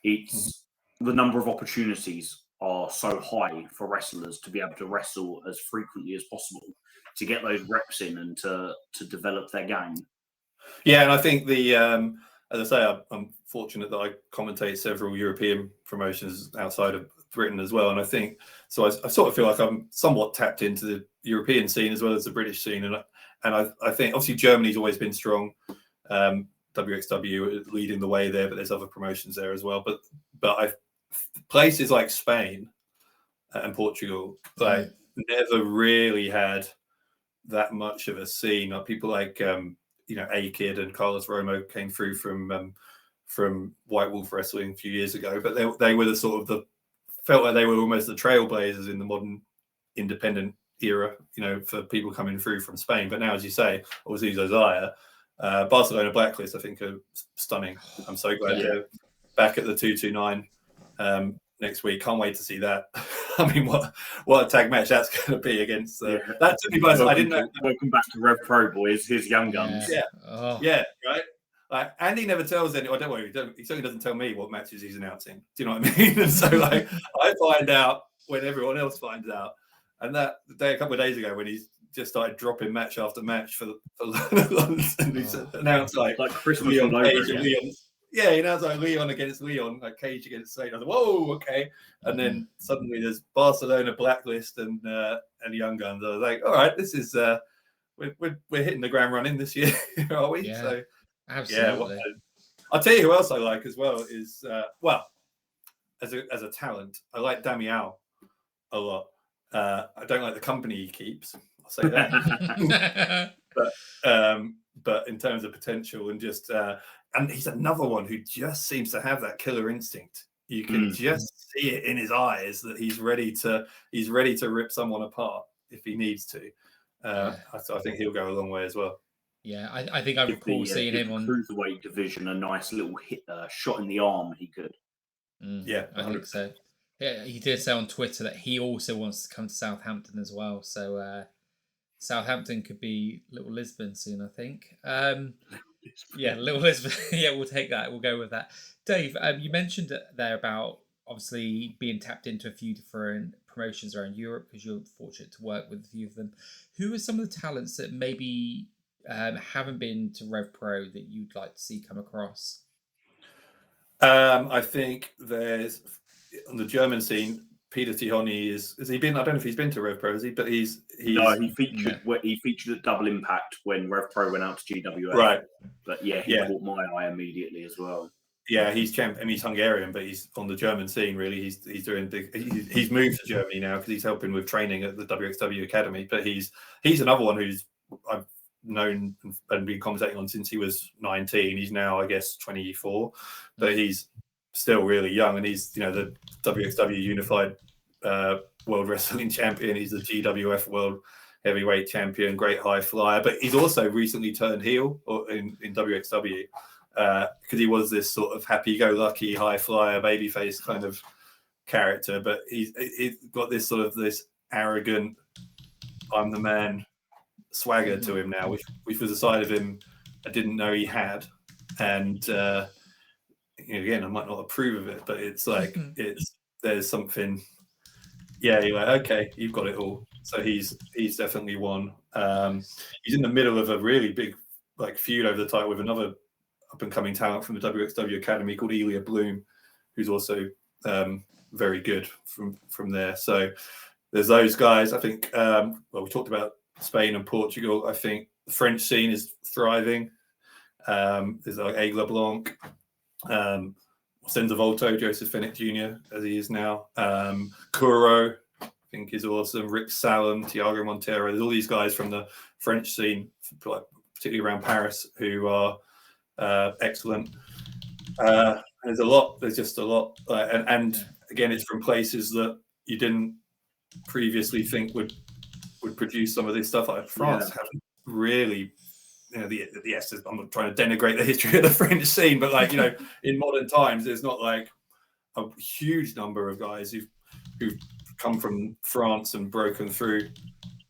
[SPEAKER 2] It's the number of opportunities are so high for wrestlers to be able to wrestle as frequently as possible, to get those reps in and to develop their game.
[SPEAKER 3] Yeah, and I think as I say, I'm fortunate that I commentate several European promotions outside of Britain as well, and I think so. I sort of feel like I'm somewhat tapped into the European scene as well as the British scene, and I think obviously Germany's always been strong. WXW leading the way there, but there's other promotions there as well. But places like Spain and Portugal never really had that much of a scene. People like A-Kid and Carlos Romo came through from from White Wolf Wrestling a few years ago, but they were the sort of felt like they were almost the trailblazers in the modern independent era, for people coming through from Spain. But now, as you say, obviously Josiah, Barcelona Blacklist, I think are stunning. I'm so glad they're back at the 229 next week. Can't wait to see that. I mean, what a tag match that's going to be against that took me by. I didn't know.
[SPEAKER 2] Welcome back to RevPro, boys. Here's Young Guns.
[SPEAKER 3] Yeah, right. Like Andy never tells anyone. Don't worry, he certainly doesn't tell me what matches he's announcing. Do you know what I mean? And so, like, I find out when everyone else finds out. And that day, a couple of days ago, when he just started dropping match after match for London, and he announced like
[SPEAKER 2] Christmas
[SPEAKER 3] Leon
[SPEAKER 2] all
[SPEAKER 3] Cage
[SPEAKER 2] over
[SPEAKER 3] and Leon. Yeah, he announced like Leon against Leon, like Cage against Satan. I was like, whoa, okay. And then suddenly there's Barcelona Blacklist and Young Guns. I was like, all right, this is we're hitting the ground running this year, are we?
[SPEAKER 1] Yeah,
[SPEAKER 3] So
[SPEAKER 1] absolutely.
[SPEAKER 3] I'll tell you who else I like as well is as a talent, I like Damiao a lot. I don't like the company he keeps. I'll say that. but in terms of potential and just and he's another one who just seems to have that killer instinct. You can just see it in his eyes that he's ready to rip someone apart if he needs to. I think he'll go a long way as well.
[SPEAKER 1] Yeah, I think I recall seeing him on
[SPEAKER 2] cruiserweight division a nice little hit, shot in the arm. He could.
[SPEAKER 3] Yeah,
[SPEAKER 1] I think so. Yeah, he did say on Twitter that he also wants to come to Southampton as well. So Southampton could be Little Lisbon soon, I think. Yeah, Little Lisbon. Yeah, we'll take that. We'll go with that. Dave, you mentioned there about obviously being tapped into a few different promotions around Europe because you're fortunate to work with a few of them. Who are some of the talents that maybe haven't been to RevPro that you'd like to see come across?
[SPEAKER 3] I think there's on the German scene, Peter Tihoni has he been? I don't know if he's been to RevPro, has he? But he's
[SPEAKER 2] no, he featured at Double Impact when RevPro went out to GWA.
[SPEAKER 3] Right.
[SPEAKER 2] But he caught my eye immediately as well.
[SPEAKER 3] Yeah, he's champion. He's Hungarian, but he's on the German scene. Really, he's doing big. He's moved to Germany now because he's helping with training at the WXW Academy. But he's another one who's I've known and been commentating on since he was 19. He's now, I guess, 24, but he's still really young, and he's the WXW Unified World Wrestling Champion. He's the GWF World Heavyweight Champion, great high flyer. But he's also recently turned heel in WXW because he was this sort of happy-go-lucky high flyer babyface kind of character, but he's got this sort of this arrogant "I'm the man" swagger to him now, which was a side of him I didn't know he had. And again, I might not approve of it, but it's like there's something. Yeah, you're like, okay, you've got it all. So he's definitely one. He's in the middle of a really big feud over the title with another up and coming talent from the WXW Academy called Elia Bloom, who's also very good from there. So there's those guys. I think. We talked about Spain and Portugal. I think the French scene is thriving. There's like Aigle Blanc, Senza Volto, Joseph Fenech Jr. as he is now. Kuro, I think, is awesome. Rick Salem, Tiago Montero. There's all these guys from the French scene, particularly around Paris, who are excellent. There's a lot. There's just a lot, and again, it's from places that you didn't previously think would produce some of this stuff. Like France haven't really. Yes, I'm not trying to denigrate the history of the French scene, but in modern times, there's not like a huge number of guys who've come from France and broken through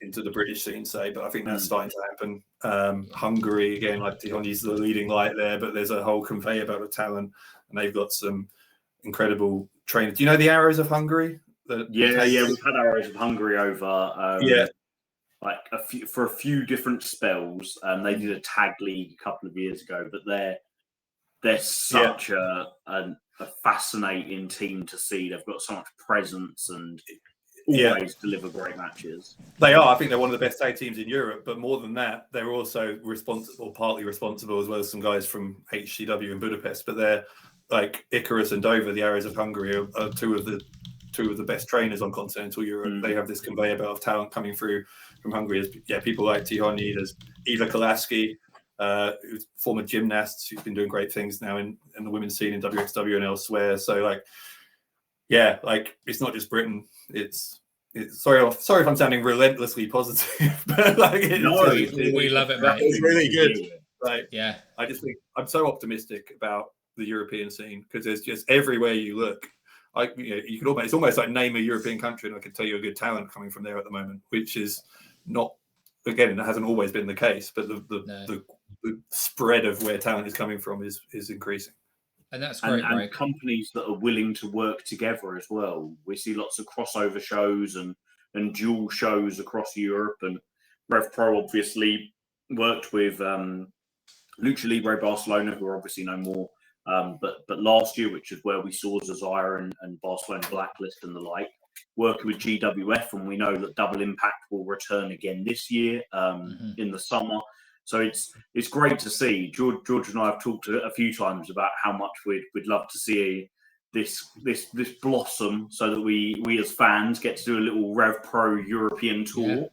[SPEAKER 3] into the British scene, say. But I think that's starting to happen. Hungary, again, like Tihoni's the leading light there, but there's a whole conveyor belt of talent, and they've got some incredible trainers. Do you know the Arrows of Hungary?
[SPEAKER 2] We've had Arrows of Hungary over. For a few different spells. They did a tag league a couple of years ago, but they're such a fascinating team to see. They've got so much presence and always deliver great matches.
[SPEAKER 3] They are. I think they're one of the best tag teams in Europe, but more than that, they're also partly responsible, as well as some guys from HCW in Budapest. But they're like Icarus and Dover, the Arrows of Hungary, are two of the best trainers on continental Europe. They have this conveyor belt of talent coming through from Hungary. People like Tihoni, there's Eva Kolaski, who's former gymnast who's been doing great things now in the women's scene in WXW and elsewhere. So like, yeah, like it's not just Britain. It's sorry if I'm sounding relentlessly positive, but like
[SPEAKER 1] we love it, mate.
[SPEAKER 3] It's really good. Like,
[SPEAKER 1] yeah,
[SPEAKER 3] I just think I'm so optimistic about the European scene because there's just everywhere you look. You could it's almost like name a European country and I could tell you a good talent coming from there at the moment, which is not, again, it hasn't always been the case, but the spread of where talent is coming from is increasing.
[SPEAKER 1] And that's great, right?
[SPEAKER 2] And companies that are willing to work together as well. We see lots of crossover shows and dual shows across Europe. And RevPro obviously worked with Lucha Libre Barcelona, who are obviously no more. But last year, which is where we saw Zazaya and Barcelona Blacklist and the like, working with GWF, and we know that Double Impact will return again this year in the summer. So it's great to see. George and I have talked a few times about how much we'd love to see this blossom, so that we as fans get to do a little RevPro European tour.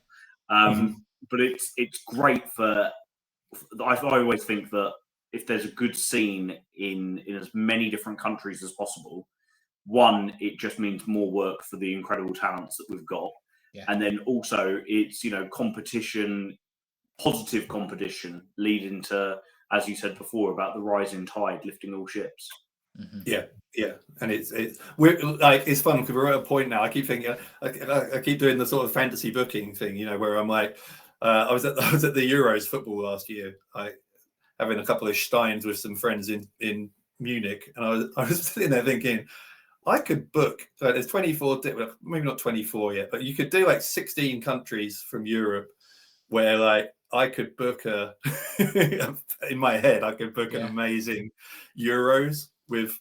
[SPEAKER 2] Yeah. But it's great for. I always think that if there's a good scene in as many different countries as possible, one, it just means more work for the incredible talents that we've got, and then also it's competition. Positive competition leading to, as you said before, about the rising tide lifting all ships.
[SPEAKER 3] Yeah, and we're like, it's fun because we're at a point now. I keep thinking, I keep doing the sort of fantasy booking thing, where I'm like, I was at the Euros football last year, having a couple of steins with some friends in Munich, and I was sitting there thinking, I could book. So there's 24, maybe not 24 yet, but you could do like 16 countries from Europe, where like. I could book in my head, I could book an amazing Euros with,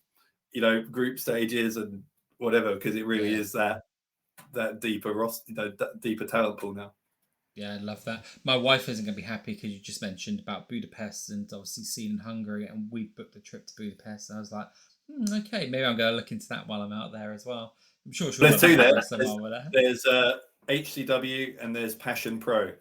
[SPEAKER 3] group stages and whatever, because it really is that deeper deeper talent pool now.
[SPEAKER 1] Yeah, I love that. My wife isn't going to be happy because you just mentioned about Budapest and obviously seen in Hungary, and we booked a trip to Budapest, and I was like, okay, maybe I'm going to look into that while I'm out there as well. I'm sure she'll
[SPEAKER 3] There's two there.
[SPEAKER 1] There's
[SPEAKER 3] HCW and there's Passion Pro.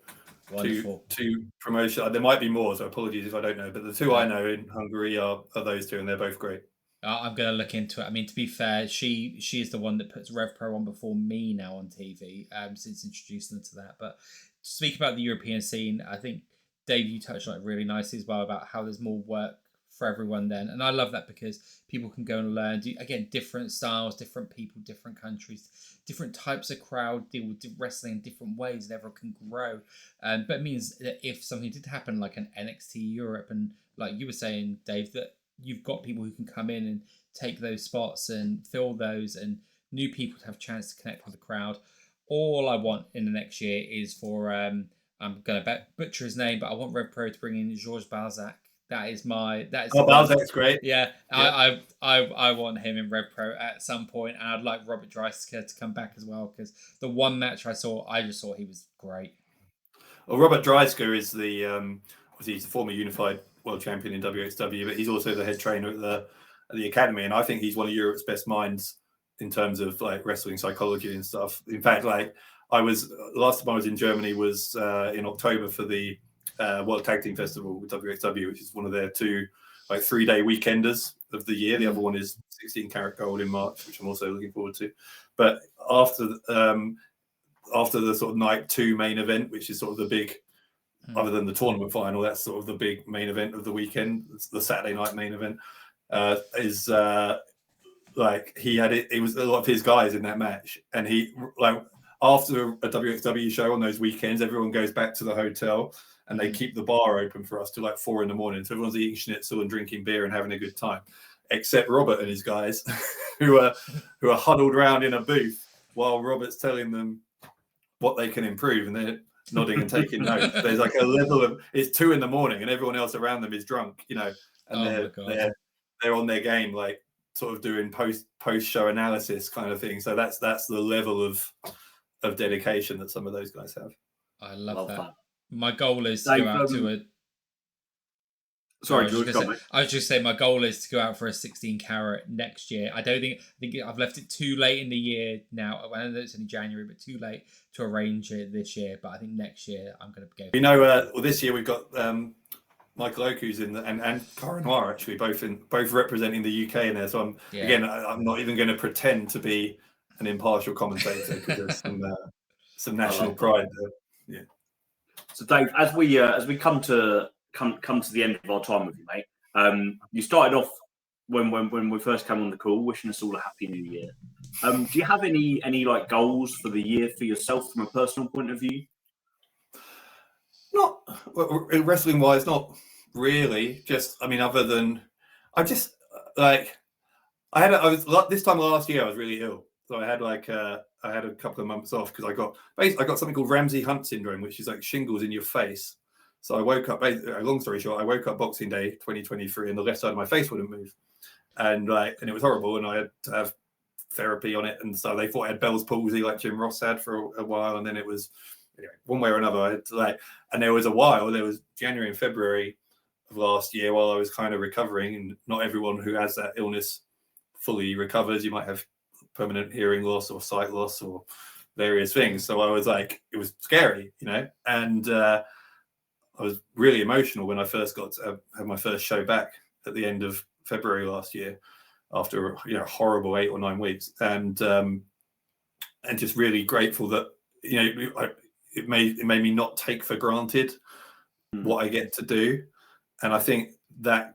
[SPEAKER 1] Wonderful.
[SPEAKER 3] Two promotion. There might be more, so apologies if I don't know. But the two I know in Hungary are those two, and they're both great.
[SPEAKER 1] I'm going to look into it. I mean, to be fair, she is the one that puts RevPro on before me now on TV, since introducing them to that. But to speak about the European scene, I think, Dave, you touched on it really nicely as well about how there's more work for everyone then. And I love that because people can go and learn, again, different styles, different people, different countries, different types of crowd, deal with wrestling in different ways, and everyone can grow. But it means that if something did happen like an NXT Europe, and like you were saying, Dave, that you've got people who can come in and take those spots and fill those, and new people to have a chance to connect with the crowd. All I want in the next year is for, I'm going to butcher his name, but I want RevPro to bring in Georges Balzac. Balzac's
[SPEAKER 3] great.
[SPEAKER 1] Yeah. I want him in RevPro at some point, and I'd like Robert Dreisker to come back as well, because the one match I just thought he was great.
[SPEAKER 3] Well, Robert Dreisker is he's the former unified world champion in WXW, but he's also the head trainer at the academy, and I think he's one of Europe's best minds in terms of like wrestling psychology and stuff. In fact, like last time I was in Germany was in October for the World Tag Team Festival with WXW, which is one of their two 3-day weekenders of the year. The other one is 16 Karat Gold in March, which I'm also looking forward to. But after the sort of night 2 main event, which is sort of the big, other than the tournament final, that's sort of the big main event of the weekend. The Saturday night main event is he had it was a lot of his guys in that match, and he after a WXW show on those weekends, everyone goes back to the hotel. And they keep the bar open for us till 4 a.m. So everyone's eating schnitzel and drinking beer and having a good time, except Robert and his guys, who are huddled around in a booth while Robert's telling them what they can improve, and they're nodding and taking notes. There's like a level of it's 2 a.m. and everyone else around them is drunk, and they're on their game, sort of doing post show analysis kind of thing. So that's the level of dedication that some of those guys have.
[SPEAKER 1] I love that. My goal is to go out to a.
[SPEAKER 2] Sorry, George.
[SPEAKER 1] I was just saying my goal is to go out for a 16 carat next year. I think I've left it too late in the year now. I know it's only January, but too late to arrange it this year. But I think next year I'm going to go.
[SPEAKER 3] Well, this year we've got Michael Oku's in and Cara Noir actually both representing the UK in there. So I'm not even going to pretend to be an impartial commentator because there's some national pride there. Yeah.
[SPEAKER 2] So Dave, as we come to the end of our time with you, mate, you started off when we first came on the call, wishing us all a happy new year. Do you have any like goals for the year for yourself from a personal point of view?
[SPEAKER 3] Not wrestling wise, not really. Just, I mean, other than I just like I was this time last year I was really ill, so I had a couple of months off because I got something called Ramsay Hunt syndrome, which is like shingles in your face. So I woke up. Long story short, I woke up Boxing Day 2023, and the left side of my face wouldn't move, and it was horrible, and I had to have therapy on it, and so they thought I had Bell's palsy like Jim Ross had for a while, and then it was one way or another. I had to, and there was January and February of last year while I was kind of recovering, and not everyone who has that illness fully recovers. You might have permanent hearing loss or sight loss or various things. So I was like, it was scary, and I was really emotional when I first got to have my first show back at the end of February last year after horrible 8 or 9 weeks, and just really grateful that it made me not take for granted what I get to do, and I think that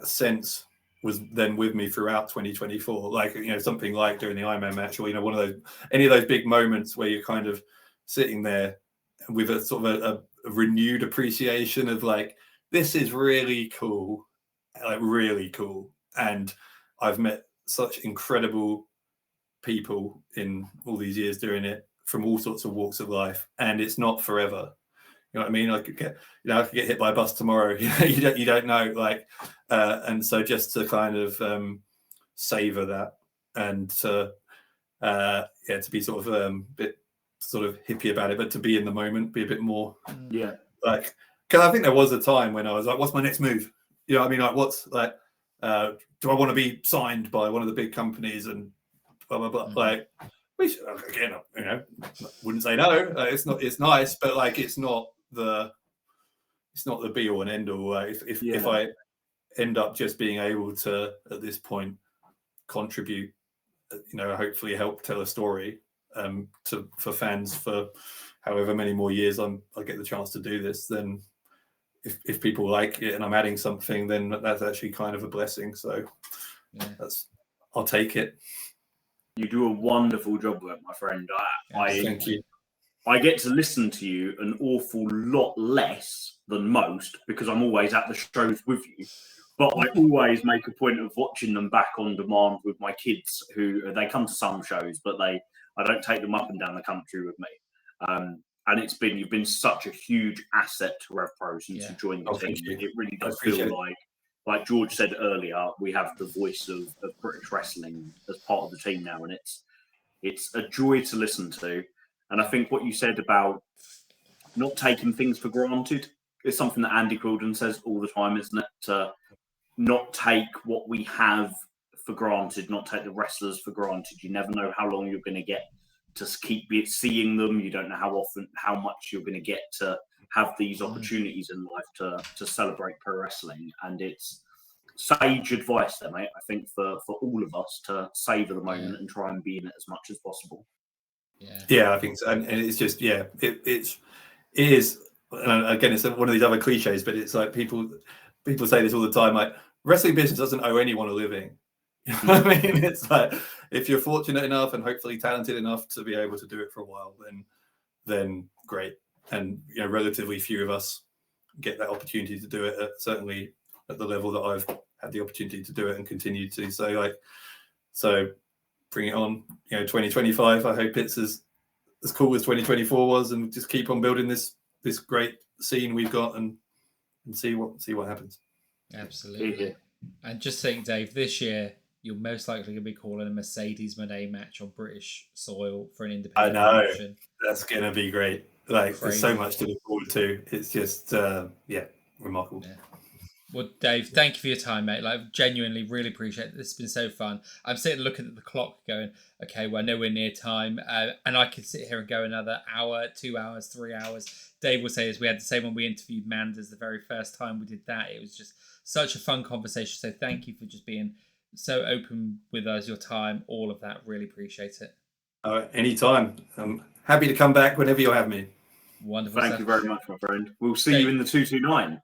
[SPEAKER 3] sense was then with me throughout 2024. Like something like during the Ironman match, or any of those big moments where you're kind of sitting there with a sort of a renewed appreciation of like, this is really cool, and I've met such incredible people in all these years doing it from all sorts of walks of life, and it's not forever. You know what I mean? I could get hit by a bus tomorrow. You don't know. And so just to kind of savor that, and to be sort of bit sort of hippie about it, but to be in the moment, be a bit more because I think there was a time when I was like, what's my next move? You know what I mean? Like, what's do I want to be signed by one of the big companies and blah blah blah? Like, which again, wouldn't say no. It's nice, but it's not the be all and end all. If I end up just being able to at this point contribute, hopefully help tell a story for fans for however many more years I get the chance to do this, then if people like it and I'm adding something, then that's actually kind of a blessing. So I'll take it.
[SPEAKER 2] You do a wonderful job with it, my friend.
[SPEAKER 3] Thank you.
[SPEAKER 2] I get to listen to you an awful lot less than most because I'm always at the shows with you. But I always make a point of watching them back on demand with my kids, who they come to some shows, but I don't take them up and down the country with me. And you've been such a huge asset to RevPro since you joined the team. It really does feel like George said earlier, we have the voice of British wrestling as part of the team now, and it's a joy to listen to. And I think what you said about not taking things for granted is something that Andy Quilden says all the time, isn't it? To not take what we have for granted, not take the wrestlers for granted. You never know how long you're going to get to keep seeing them. You don't know how much you're going to get to have these opportunities in life to celebrate pro wrestling. And it's sage advice there, mate, I think, for all of us to savor the moment and try and be in it as much as possible.
[SPEAKER 3] Yeah, I think so. And it's just, it is, and again, it's one of these other cliches, but it's like people say this all the time, like, wrestling business doesn't owe anyone a living. You know what I mean? It's like, if you're fortunate enough and hopefully talented enough to be able to do it for a while, then great. And relatively few of us get that opportunity to do it, certainly at the level that I've had the opportunity to do it and continue to. So bring it on. 2025. I hope it's as cool as 2024 was, and just keep on building this great scene we've got, and see what happens.
[SPEAKER 1] Absolutely. And just think, Dave, this year you're most likely going to be calling a Mercedes Moné match on British soil for an independent promotion.
[SPEAKER 3] That's going to be great. There's so much to look forward to. It's just remarkable.
[SPEAKER 1] Well, Dave, thank you for your time, mate. Like, genuinely, really appreciate it. This has been so fun. I'm sitting looking at the clock, going, "Okay, we're nowhere near time," and I could sit here and go another hour, 2 hours, 3 hours. Dave will say, as we had the same when we interviewed Manders the very first time we did that. It was just such a fun conversation. So thank you for just being so open with us, your time, all of that. Really appreciate it.
[SPEAKER 3] Anytime. I'm happy to come back whenever you have me.
[SPEAKER 1] Wonderful.
[SPEAKER 2] Thank you very much, my friend. We'll see you in the 229.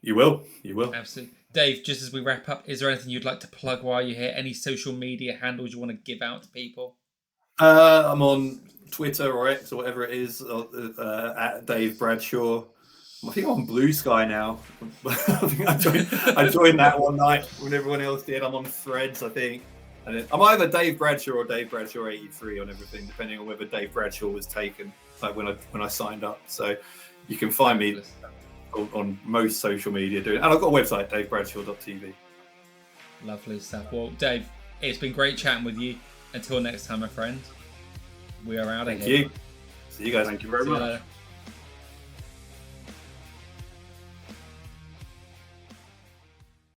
[SPEAKER 3] You will. You will.
[SPEAKER 1] Absolutely. Dave, just as we wrap up, is there anything you'd like to plug while you're here? Any social media handles you want to give out to people?
[SPEAKER 3] I'm on Twitter or X or whatever it is, at Dave Bradshaw. I think I'm on Blue Sky now. I think I joined that one night when everyone else did. I'm on Threads, I think. And I'm either Dave Bradshaw or Dave Bradshaw 83 on everything, depending on whether Dave Bradshaw was taken, like when I signed up. So you can find me on most social media doing, and I've got a website, davebradshaw.tv.
[SPEAKER 1] Lovely stuff. Well, Dave, it's been great chatting with you. Until next time, my friend, we are out of here.
[SPEAKER 3] Thank you. See you guys.
[SPEAKER 2] Thank you very much.